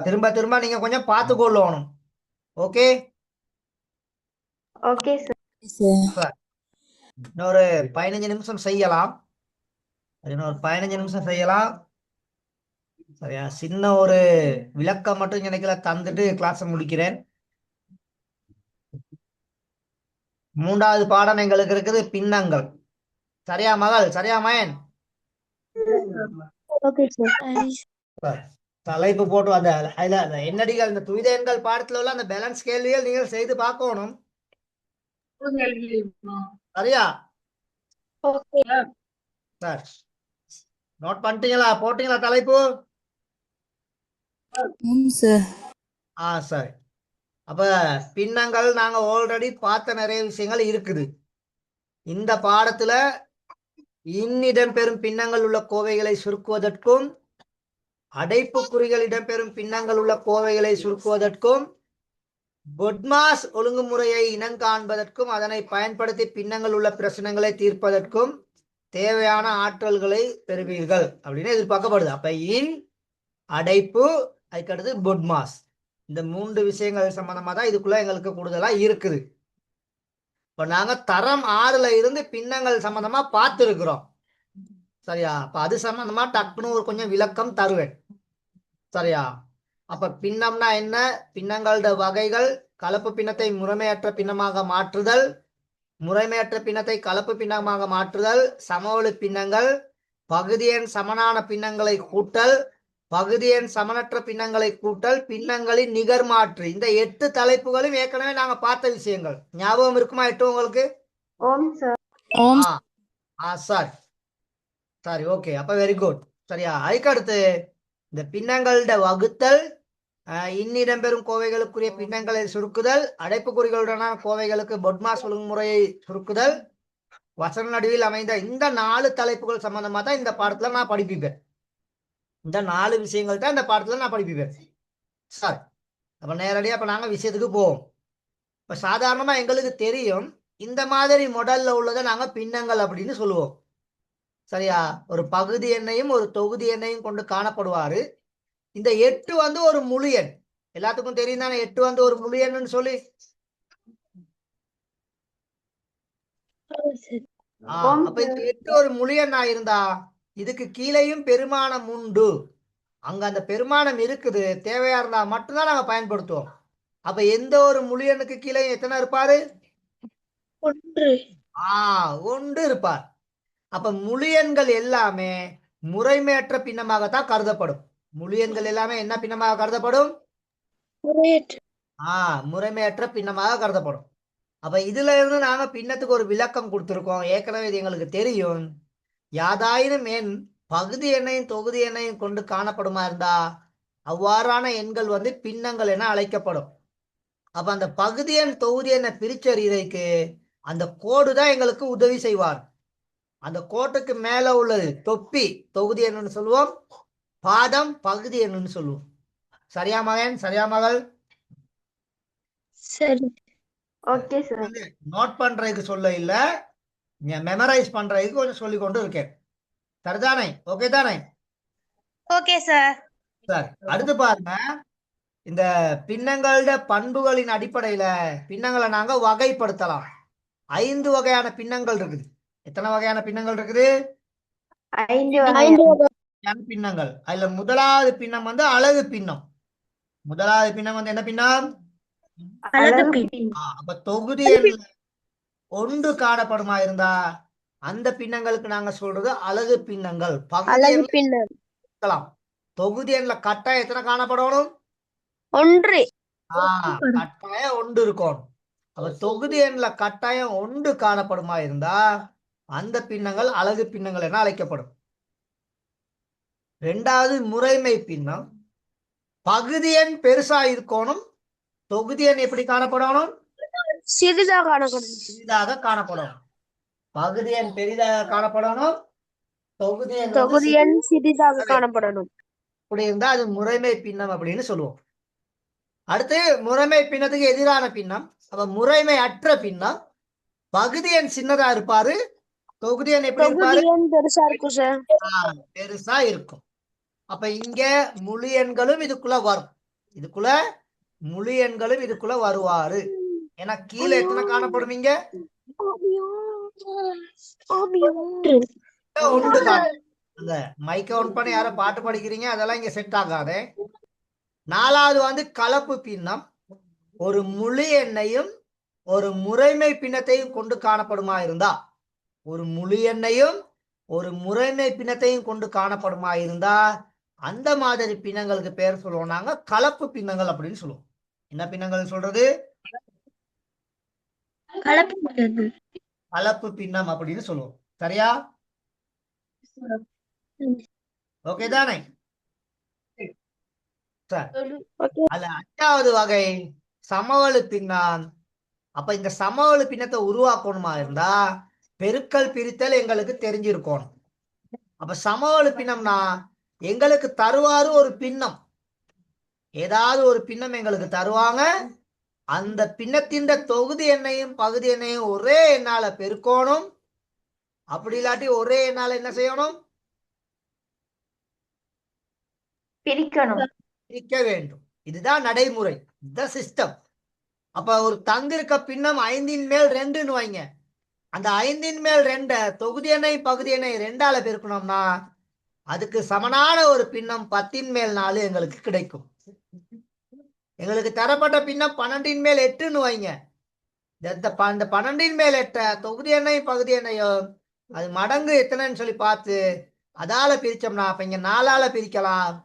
திரும்ப திரும்ப நீங்க கொஞ்சம் பார்த்து கொள்ளணும். Okay, okay sir. இன்னொரு 15 நிமிஷம் செய்யலாம். இன்னொரு 15 நிமிஷம் செய்யலாம். சரியா? சின்ன ஒரு விளக்கம் மட்டும் இன்னைக்குள்ள தந்துட்டு கிளாஸ் முடிக்கிறேன். 3வது பாடம் எங்களுக்கு இருக்குது பின்னங்கள். சரியா மகள்? சரியா மயன்? Okay sir. தலைப்பு போட்டு அந்த அதுல அந்த எண்ணடிகள் இந்த துரித எண்கள் பாடத்துல உள்ள அந்த பேலன்ஸ் கேள்விகள் நீங்கள் செய்து பார்க்கணும். சரியா? ஓகே. சார் நோட் பண்ணிட்டீங்களா? போட்டீங்களா தலைப்பு? சரி. அப்ப பின்னங்கள் நாங்க ஆல்ரெடி பார்த்த நிறைய விஷயங்கள் இருக்குது. இந்த பாடத்துல இடம்பெறும் பின்னங்கள் உள்ள கோவைகளை சுருக்குவதற்கும் அடைப்புக்குறிகள் இடம்பெறும் பின்னங்கள் உள்ள கோவைகளை சுருக்குவதற்கும் பொட்மாஸ் ஒழுங்குமுறையை இனங்காண்பதற்கும் அதனை பயன்படுத்தி பின்னங்கள் உள்ள பிரச்சனைகளை தீர்ப்பதற்கும் தேவையான ஆற்றல்களை பெறுவீர்கள் அப்படின்னு எதிர்பார்க்கப்படுது. அப்ப அடைப்பு, அதுக்கடுத்து பொட்மாஸ், இந்த 3 விஷயங்கள் சம்பந்தமா தான் இதுக்குள்ள எங்களுக்கு கூடுதலா இருக்குது. இப்ப நாங்க தரம் 6ல இருந்து பின்னங்கள் சம்பந்தமா பார்த்திருக்கிறோம். சரியா? அப்ப அது சம்பந்தமா டக்குன்னு ஒரு கொஞ்சம் விளக்கம் தருவேன். சரியா? அப்ப பின்னம்னா என்ன, பின்னங்களோட வகைகள், கலப்பு பின்னத்தை முறைமையற்ற பின்னமாக மாற்றுதல், முறைமையற்ற பின்னத்தை கலப்பு பின்னமாக மாற்றுதல், சமவெளி பின்னங்கள், பகுதி எண் சமனான பின்னங்களை கூட்டல், பகுதி எண் சமனற்ற பின்னங்களை கூட்டல், பின்னங்களின் நிகர் மாற்று, இந்த 8 தலைப்புகளும் ஏற்கனவே நாங்க பார்த்த விஷயங்கள். ஞாபகம் இருக்குமா 8 உங்களுக்கு? ஓம் சார். சரி சரி, ஓகே. அப்ப வெரி குட். சரியா? அதுக்கடுத்து இந்த பின்னங்களோட வகுத்தல், இடம்பெறும் கோவைகளுக்குரிய பின்னங்களை சுருக்குதல், அடைப்புக்குறிகளுடனான கோவைகளுக்கு பொட்மாஸ் ஒழுங்குமுறையை சுருக்குதல், வசன நடுவில் அமைந்த இந்த 4 தலைப்புகள் சம்பந்தமா தான் இந்த பாடத்துல நான் படிப்பேன். இந்த 4 விஷயங்கள் தான் இந்த பாடத்துல நான் படிப்பேன். சரி, அப்ப நேரடியா அப்ப நாங்க விஷயத்துக்கு போவோம். இப்ப சாதாரணமா எங்களுக்கு தெரியும், இந்த மாதிரி மாடல்ல உள்ளதை நாங்க பின்னங்கள் அப்படின்னு சொல்லுவோம். சரியா? ஒரு பகுதி எண்ணையும் ஒரு தொகுதி எண்ணையும் கொண்டு காணப்படுவாரு. இந்த 8 வந்து ஒரு முழு எண். எல்லாத்துக்கும் தெரியும் தானே 8 வந்து ஒரு முழு எண்ணுன்னு சொல்லி. அப்ப இந்த 8 ஒரு முழு எண்ணா இருந்தா இதுக்கு கீழேயும் பெருமானம் உண்டு. அங்க அந்த பெருமானம் இருக்குது, தேவையா இருந்தா மட்டும்தான் நாங்க பயன்படுத்துவோம். அப்ப எந்த ஒரு முழு எண்ணுக்கு கீழே எத்தனை இருப்பாரு? 1 இருப்பார். அப்ப முழு எண்கள் எல்லாமே முறைமையற்ற பின்னமாகத்தான் கருதப்படும். முழு எண்கள் எல்லாமே என்ன பின்னமாக கருதப்படும்? முறைமையற்ற பின்னமாக கருதப்படும். அப்ப இதுல இருந்து நாங்க பின்னத்துக்கு ஒரு விளக்கம் கொடுத்திருக்கோம். ஏற்கனவே இது எங்களுக்கு தெரியும். யாதாயினும் எண் பகுதி எண்ணையும் தொகுதி எண்ணையும் கொண்டு காணப்படுமா இருந்தா அவ்வாறான எண்கள் வந்து பின்னங்கள் என அழைக்கப்படும். அப்ப அந்த பகுதி எண் தொகுதி எண்ணை பிரிச்சறியதைக்கு அந்த கோடு தான் எங்களுக்கு உதவி செய்வார். அந்த கோட்டுக்கு மேல உள்ளது தொப்பி தொகுதி எண்ணுன்னு சொல்லுவோம், பாதம் பகுதி எண்ணுன்னு சொல்லுவோம். சரியா மகன்? சரியா மகள்? சரி. Okay sir. நோட் பண்றதுக்கு சொல்ல இல்ல, மெமரைஸ் பண்றதுக்கு கொஞ்சம் சொல்லி கொண்டு இருக்கேன். சரிதானே? ஓகே தானே? Okay sir. சரி, அடுத்து பாருங்க. இந்த பின்னங்களோட பண்புகளின் அடிப்படையில பின்னங்களை நாங்க வகைப்படுத்தலாம். 5 வகையான பின்னங்கள் இருக்குது. எத்தனை வகையான பின்னங்கள் இருக்குது? 5 வகையான பின்னங்கள். அதுல முதலாவது பின்னம் வந்து அலகு பின்னம். முதலாவது பின்னம் வந்து என்ன பின்னம்? அலகு பின்னம். அப்ப தொகுதி எண் 1 காணப்படுமா இருந்தா அந்த பின்னங்களுக்கு நாங்க சொல்றது அலகு பின்னங்கள். அலகு பின்னம். தொகுதி எண்ல கட்டாயம் எத்தனை காணப்படணும்? 1. கட்டாயம் 1 இருக்கணும். அப்ப தொகுதி எண்ல கட்டாயம் 1 காணப்படுமா இருந்தா அந்த பின்னங்கள் அலகு பின்னங்கள் என அழைக்கப்படும். 2வது முறைமை பின்னம். பகுதி எண் பெருசா இருக்கணும், தொகுதி எண் எப்படி காணப்படணும்? சிறிதாக காணப்படும். சிறிதாக காணப்படும். பகுதி எண் பெரிதாக காணப்படணும், தொகுதி எண் வந்து தொகுதி எண் சிறிதாக காணப்படணும். இப்படி இருந்தா அது முறைமை பின்னம் அப்படின்னு சொல்லுவோம். அடுத்து முறைமை பின்னத்துக்கு எதிரான பின்னம். அப்ப முறைமை அற்ற பின்னம், பகுதி எண் சின்னதா இருப்பாரு, தொகுதி எண் எப்படி தொகுதி இருப்பாரு? எண் பெருசா இருக்கும் சார். பெருசா இருக்கும். அப்ப இங்க முழு எண்களும் இதுக்குள்ள வரும். இதுக்குள்ள முழு எண்களும் இதுக்குள்ள வருவாரு. ஏன்னா கீழே எத்தனை காணப்படும்? இங்க ஒன்று காணும். அந்த மைக்க ஒன் பண்ணி யாரோ பாட்டு படிக்கிறீங்க, அதெல்லாம் இங்க செட் ஆகாது. 4வது வந்து கலப்பு பின்னம். ஒரு முழு எண்ணையும் ஒரு முறைமை பின்னத்தையும் கொண்டு காணப்படுமா இருந்தா, ஒரு முழு எண்ணையும் ஒரு முறைமை பின்னத்தையும் கொண்டு காணப்படுமா இருந்தா அந்த மாதிரி பின்னங்களுக்கு பேர் சொல்லுவோம் நாங்க கலப்பு பின்னங்கள் அப்படின்னு சொல்லுவோம். என்ன பின்னங்கள் சொல்றது? கலப்பு பின்னம் அப்படின்னு சொல்லுவோம். சரியா? ஓகே தானே? சரி. அதுல 5வது வகை சமவெளி பின்னம். அப்ப இந்த சமவெளி பின்னத்தை உருவாக்கணுமா இருந்தா பெருக்கல் பிரித்தல் எங்களுக்கு தெரிஞ்சிருக்கணும். அப்ப சமவெளி பின்னம்னா எங்களுக்கு தருவாரு ஒரு பின்னம், ஏதாவது ஒரு பின்னம் எங்களுக்கு தருவாங்க. அந்த பின்னத்தின் தொகுதி எண்ணையும் பகுதி எண்ணையும் ஒரே எண்ணால பெருக்கணும். அப்படி இல்லாட்டி ஒரே எண்ணால என்ன செய்யணும்? பிரிக்க வேண்டும். இதுதான் நடைமுறை, இதுதான் சிஸ்டம். அப்ப ஒரு தங்கிருக்க பின்னம் 5/2 வைங்க. அந்த 5/2 தொகுதி எண்ணை பகுதி எண்ணை 2ஆல பெருக்கணும்னா அதுக்கு சமனான ஒரு பின்னம் 10/4 எங்களுக்கு கிடைக்கும். எங்களுக்கு தரப்பட்ட பின்னம் 12/8 வைங்க. இந்த 12/8 தொகுதி எண்ணையும் பகுதி எண்ணையும் அது மடங்கு எத்தனைன்னு சொல்லி பார்த்து அதால பிரிச்சோம்னா அப்ப இங்க 4ஆல பிரிக்கலாம்,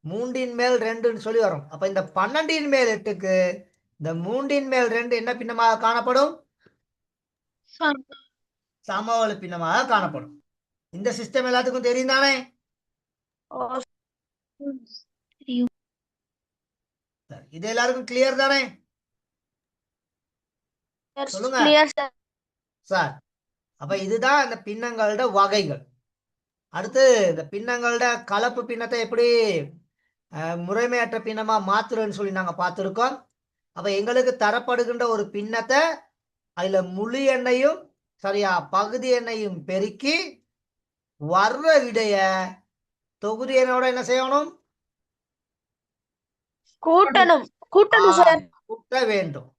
3/2 சொல்லி வரும். அப்ப இந்த 12/8க்கு இந்த 3/2 என்ன பின்னமாக காணப்படும்? சமவெளி பின்னமாக காணப்படும். இந்த சிஸ்டம் எல்லாத்துக்கும் தெரியும் தானே? இது எல்லாருக்கும் கிளியர் தானே? சொல்லுங்க சார். அப்ப இதுதான் இந்த பின்னங்களோட வகைகள். அடுத்து இந்த பின்னங்களோட கலப்பு பின்னத்தை எப்படி முறைமையற்ற பின்னமா மாத்துறன்னு சொல்லி நாங்க பார்த்திருக்கோம். அப்ப எங்களுக்கு தரப்படுகின்ற ஒரு பின்னத்தை அதுல முழு எண்ணையும் சரியா பகுதி எண்ணையும் பெருக்கி வர்ற விடைய தொகுதி எண்ணோட என்ன செய்யணும்? கூட்ட வேண்டும்.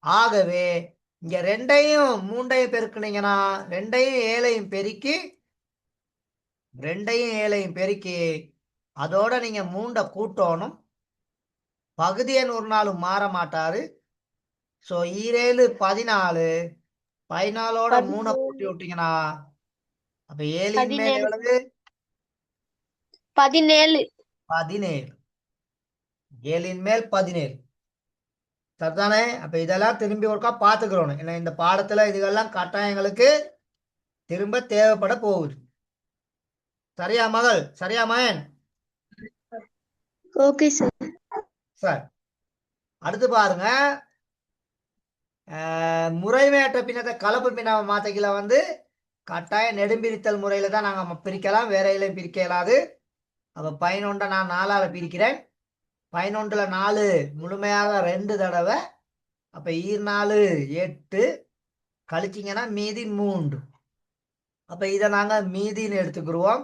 ஆகவே இங்க 2யும் 3யும் பெருக்குனீங்கன்னா 2யும் 7யும் பெருக்கி அதோட நீங்க 3 கூட்டணும். பகுதி எண் ஒரு நாளும் மாற மாட்டாரு. ஸோ 7 14, 14ஓட 3 கூட்டி விட்டீங்கன்னா அப்ப 7 மேல் எவ்வளவு? 17. 17. 7 மேல் 17. சரிதானே? அப்ப இதெல்லாம் திரும்பி ஒருக்கா பார்த்துக்கிறோம். ஏன்னா இந்த பாடத்துல இதுகெல்லாம் கட்டாயங்களுக்கு திரும்ப தேவைப்பட போகுது. சரியா மகள்? சரியா மகன்? Okay sir. சார் அடுத்து பாருங்க, முறைமையற்ற பின்னத்தை கலப்பு பின்னவை மாத்தைகளை வந்து கட்டாய நெடும்பிரித்தல் முறையில தான் நாங்க பிரிக்கலாம், வேற இலையும் பிரிக்க இயலாது. அப்ப 11 நான் 4ஆல பிரிக்கிறேன். 11ல 4 முழுமையாக 2 தடவை. அப்ப 4 8 கழிச்சிங்கன்னா மீதி 3. அப்ப இதை நாங்க மீதின்னு எடுத்துக்கிடுவோம்.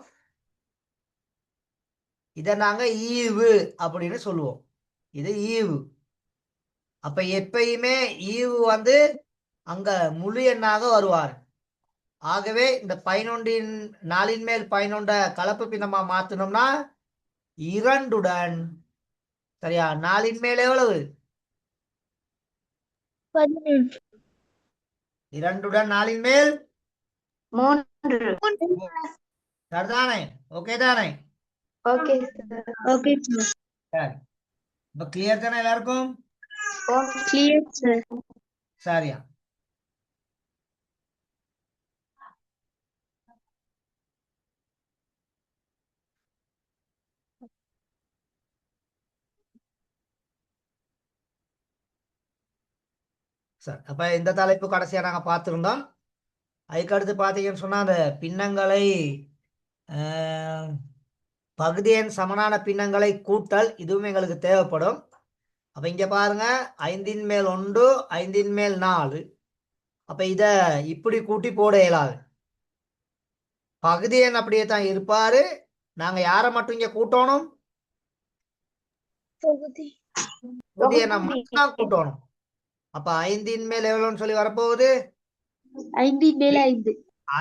இதை நாங்க ஈவு அப்படின்னு சொல்லுவோம். இது ஈவு. அப்ப எப்பயுமே ஈவு வந்து அங்க முழு எண்ணாக வருவார். ஆகவே இந்த 4 மேல் 11 கலப்பு பின்னமா மாத்தணும்னா 2 சரியா 4 மேல் எவ்வளவு? 2 4 மேல் 3. சரிதானே? ஓகே தானே? Okay sir. சரி, இப்ப கிளியர் தானே எல்லாருக்கும்? Clear sir. சரியா. சரி, அப்ப இந்த தலைப்பு கடைசியா நாங்க பார்த்திருந்தோம். அதுக்கடுத்து பார்த்தீங்கன்னு சொன்னா அந்த பின்னங்களை பகுதி எண் சமனான பின்னங்களை கூட்டல் இதுவும் எங்களுக்கு தேவைப்படும். அப்ப இங்க பாருங்க 5 மேல் 1 5 மேல் 4. அப்ப இத இப்படி கூட்டி போட இயலாது. பகுதி எண் அப்படியே தான் இருப்பாரு. நாங்க யாரை மட்டும் இங்க கூட்டணும்? பகுதி எண்ணை மட்டும் தான் கூட்டணும். அப்ப 5 மேல் எவ்வளவுன்னு சொல்லி வரப்போகுது? 5 மேல் 5.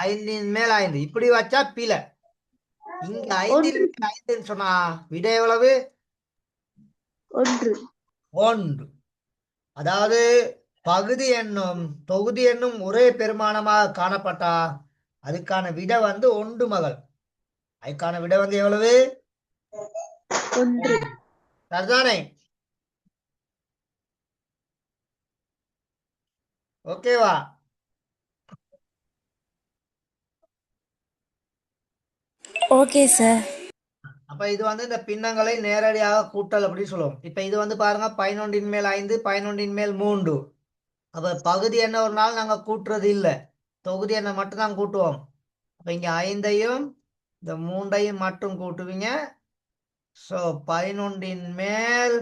5 மேல் 5 இப்படி வச்சா பிழை. இங்க 5 மேல் 5ன்னு சொன்னா விட எவ்வளவு? 1. 1. அதாவது பகுதி எண்ணும் தொகுதி எண்ணும் ஒரே பெருமானமாக காணப்பட்டா அதுக்கான விடை வந்து 1 மகள். அதுக்கான விடை வந்து எவ்வளவு? 1. சரிதானே? ஓகேவா? Okay sir. அப்ப இது வந்து இந்த பின்னங்களை நேரடியாக கூட்டல் அப்படின்னு சொல்லுவோம். இப்ப இது வந்து பாருங்க 11 மேல் 5 11 மேல் 3. அப்ப பகுதி எண்ணை ஒரு நாள் நாங்க கூட்டுறது இல்லை, தொகுதி எண்ணை மட்டும் தான் கூட்டுவோம். அப்ப இங்க 5ஐயும் இந்த 3ஐயும் மட்டும் கூட்டுவீங்க. ஸோ 11 மேல்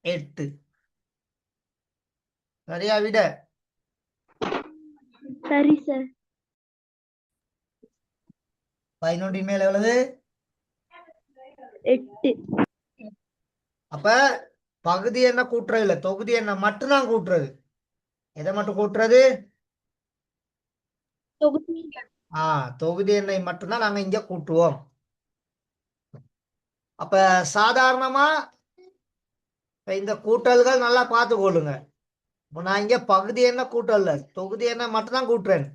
8. சரியா விட? சரி சார். 11 மேல் எவ்வளவு? 8. அப்ப பகுதி என்ன கூட்டுறது இல்லை, தொகுதி என்ன மட்டும்தான் கூட்டுறது. எதை மட்டும் கூட்டுறது? தொகுதி எண்ணை மட்டும்தான் நாங்க இங்க கூட்டுவோம். அப்ப சாதாரணமா இந்த கூட்டல்கள் நல்லா பார்த்து கொள்ளுங்க. நான் இங்க பகுதி எண்ணை கூட்டல, தொகுதி எண்ணை மட்டும்தான் கூட்டுறேன்.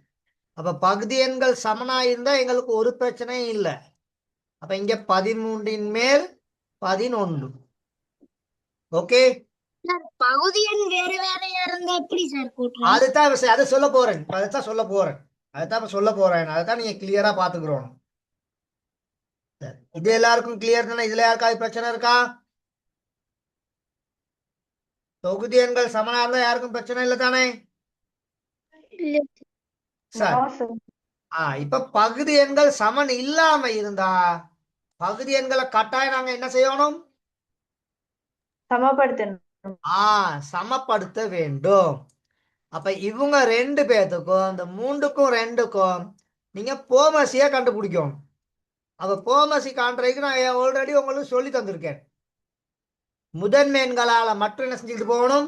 அப்ப பகுதி எண்கள் சமனா இருந்தா எங்களுக்கு ஒரு பிரச்சனையும் இல்லை. அப்ப இங்க 13 மேல் 11. ஓகே, பகுதி எண் வேற வேறையா இருந்தா எப்படி சார் கூட்டுறோம்? அதுதான் அதை சொல்ல போறேன். அதைத்தான் சொல்ல போறேன். அதைத்தான் நீங்க கிளியரா பாத்துக்கிறோம். இது எல்லாருக்கும் கிளியர் தானே? இதுல யாருக்காவது பிரச்சனை இருக்கா? தொகுதி எண்கள் சமனா இருந்தா யாருக்கும் பிரச்சனை இல்லை தானே? சரி. இப்ப பகுதி எண்கள் சமன் இல்லாம இருந்தா பகுதி எண்களை கட்டாயம் நாங்க என்ன செய்யணும்? சமப்படுத்தணும். சமப்படுத்த வேண்டும். அப்ப இவங்க 2 பேர்த்துக்கும் இந்த 3க்கும் 2க்கும் நீங்க போமசியா கண்டுபிடிக்கணும். அப்ப போமசி காண்றதுக்கு நான் ஆல்ரெடி உங்களுக்கு சொல்லி தந்திருக்கேன். முதன்மை எண்களால மட்டும் என்ன செஞ்சுட்டு போகணும்?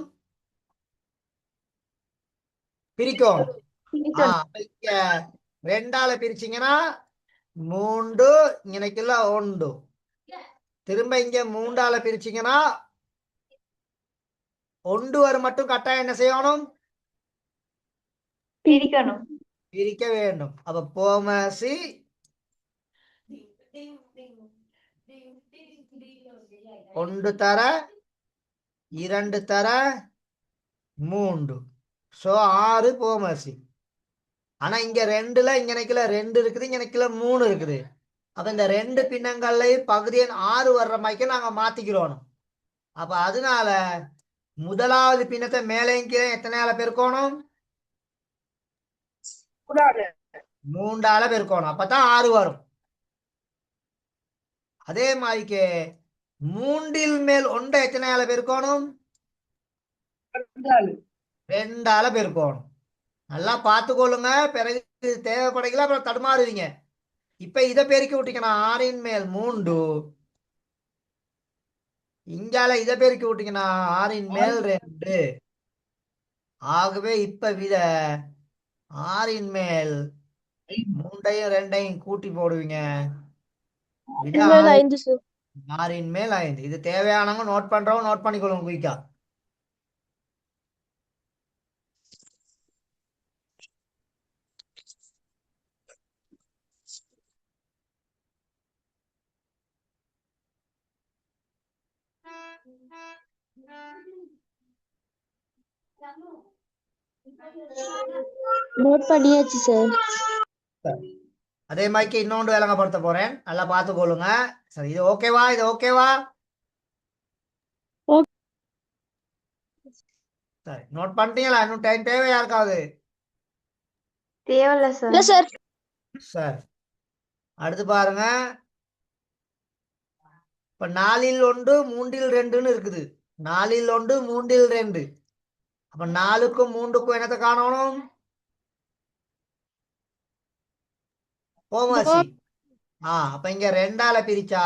பிரிக்கணும். 2ஆல பிரிச்சிங்கன்னா 3 இங்கனைக்குள்ள 1. திரும்ப இங்க 3ஆல பிரிச்சிங்கன்னா 1 வரை மட்டும் கட்டாயம் என்ன செய்யணும்? பிரிக்கணும். பிரிக்க வேண்டும். அப்ப போமசி 1 தர 2 தர 3. ஸோ 6 போமசி. ஆனா இங்க 2ல இங்கனைக்குள்ள 2 இருக்குது, இங்கனைக்குள்ள 3 இருக்குது. அப்ப இந்த 2 பின்னங்கள்லையும் பகுதி எண் 6 வர்ற மாதிரி நாங்க மாத்திக்கிறோம். அப்ப அதனால முதலாவது பின்னத்தை மேலையும் கீழே எத்தனையால பெருக்கணும்? 3ஆல பெருக்கணும். அப்பதான் 6 வரும். அதே மாதிரிக்கு 3 மேல் 1 எத்தனையால பெருக்கணும்? 2ஆல பெருக்கணும். நல்லா பார்த்துக்கொள்ளுங்க, பிறகு தேவைப்படைக்கல அப்புறம் தடுமாறுவீங்க. இப்ப இதை பெருக்கி விட்டீங்கன்னா 6 மேல் 3, இங்கால இதை பெருக்கி விட்டீங்கன்னா 6 மேல் 2. ஆகவே இப்ப விட 6 மேல் 3ஐயும் 2ஐயும் கூட்டி போடுவீங்க. 6 மேல் 5. இது தேவையானவங்க நோட் பண்றவங்க நோட் பண்ணிக்கொள்ளுங்க குயிக்கா. நோட் பண்ணியாச்சு சார். அதே மாதிரி இன்னொன்று விளங்கப்படுத்த போறேன், நல்லா பார்த்துக்கொள்ளுங்க. சரி, இது ஓகேவா? இது ஓகேவா? சரி, நோட் பண்ணிட்டீங்களா? இன்னும் டைம் தேவையா இருக்காது? தேவையில்ல சார். இல்ல சார். சரி, அடுத்து பாருங்க. இப்ப 4ல் 1 3ல் 2ன்னு இருக்குது. 4ல் 1 3ல் 2. அப்ப 4க்கும் 3க்கும் என்னத்தை காணணும்? போமாசி. அப்ப இங்க 2ஆல பிரிச்சா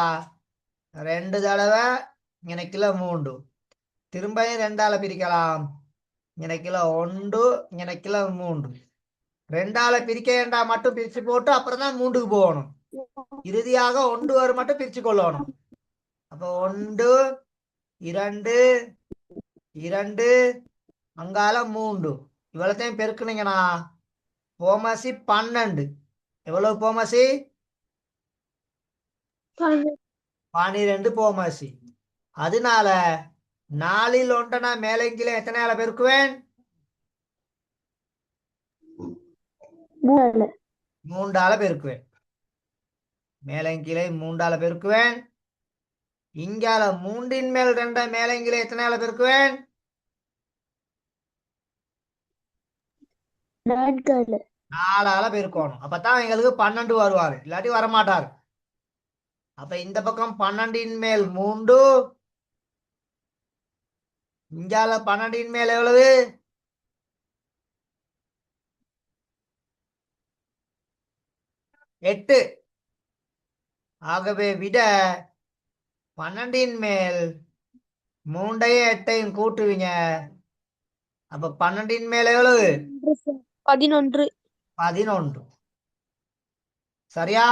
2 தடவை இங்கனக்குள்ள 3. திரும்பியும் 2ஆல பிரிக்கலாம். இங்கனக்குள்ள 1 இங்கனக்குள்ள 3. 2ஆல பிரிக்க வேண்டாம், மட்டும் பிரிச்சு போட்டு அப்புறம் தான் 3க்கு போகணும். இறுதியாக 1 வரை மட்டும் பிரிச்சு கொள்ளணும். அப்ப 1 2 2 அங்கால 3 இவ்வளத்தையும் பெருக்குனீங்கன்னா போமாசி 12. எவ்வளவு போமாசி? 12 போமாசி. அதனால 4ல் 1 நான் மேலே கீழே எத்தனையால பெருக்குவேன்? 3ஆல பெருக்குவேன். மேலே கீழே 3ஆல பெருக்குவேன். இங்கால 3ன் மேல் 2 மேலே கீழே எத்தனையால பெருக்குவேன்? 4ஆல பெருக்கணும். அப்பதான் எங்களுக்கு 12 வருவாரு, இல்லாட்டி வரமாட்டாரு. அப்ப இந்த பக்கம் 12ன் மேல் 3, இங்கால 12ன் மேல் எவ்வளவு? 8. ஆகவே விட 12ன் மேல் 3ஐயும் 8ஐயும் கூட்டுவீங்க. அப்ப 12ன் மேல் எவ்வளவு? 11. 11. சரியா?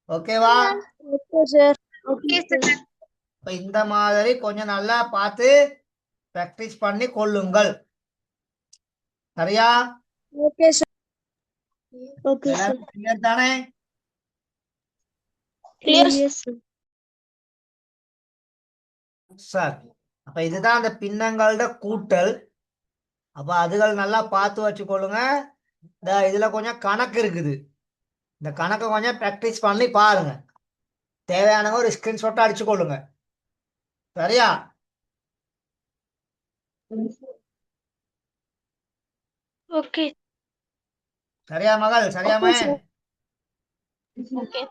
ஓகேவா? Okay sir. இப்ப இந்த மாதிரி கொஞ்சம் நல்லா பார்த்து பிராக்டிஸ் பண்ணி கொள்ளுங்கள். சரியா? Okay sir. Okay sir. எல்லாரும் clear தானே? கிளியர். சரி, அப்ப இதுதான் அந்த பின்னங்களோட கூட்டல். அப்ப அதுகள் நல்லா பார்த்து வச்சுக்கொள்ளுங்க. இதுல கொஞ்சம் கணக்கு இருக்குது. இந்த கணக்கை கொஞ்சம் பிராக்டிஸ் பண்ணி பாருங்க. தேவையானவங்க ஒரு ஸ்கிரீன்ஷாட் அடிச்சு கொள்ளுங்க. சரியா? ஓகே. சரியா மகள்? சரியா மகன்? ஓகே.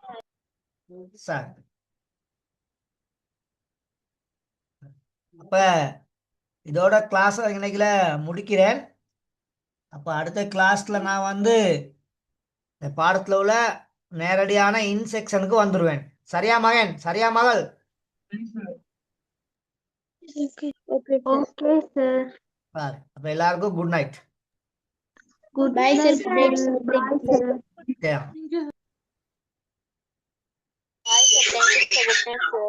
சரி, அப்ப இதோட கிளாஸ் இன்னைக்குல முடிக்கிறேன். அப்ப அடுத்த கிளாஸ்ல நான் இந்த பாடத்துல உள்ள நேரடியான இன்செக்ஷனுக்கு வந்துருவேன். சரியா மகன்? சரியா மகள்? ஓகே. Okay sir. சரி, அப்ப எல்லாருக்கும் good night. Good bye sir. Yeah. Hi sir, thank you for good night sir.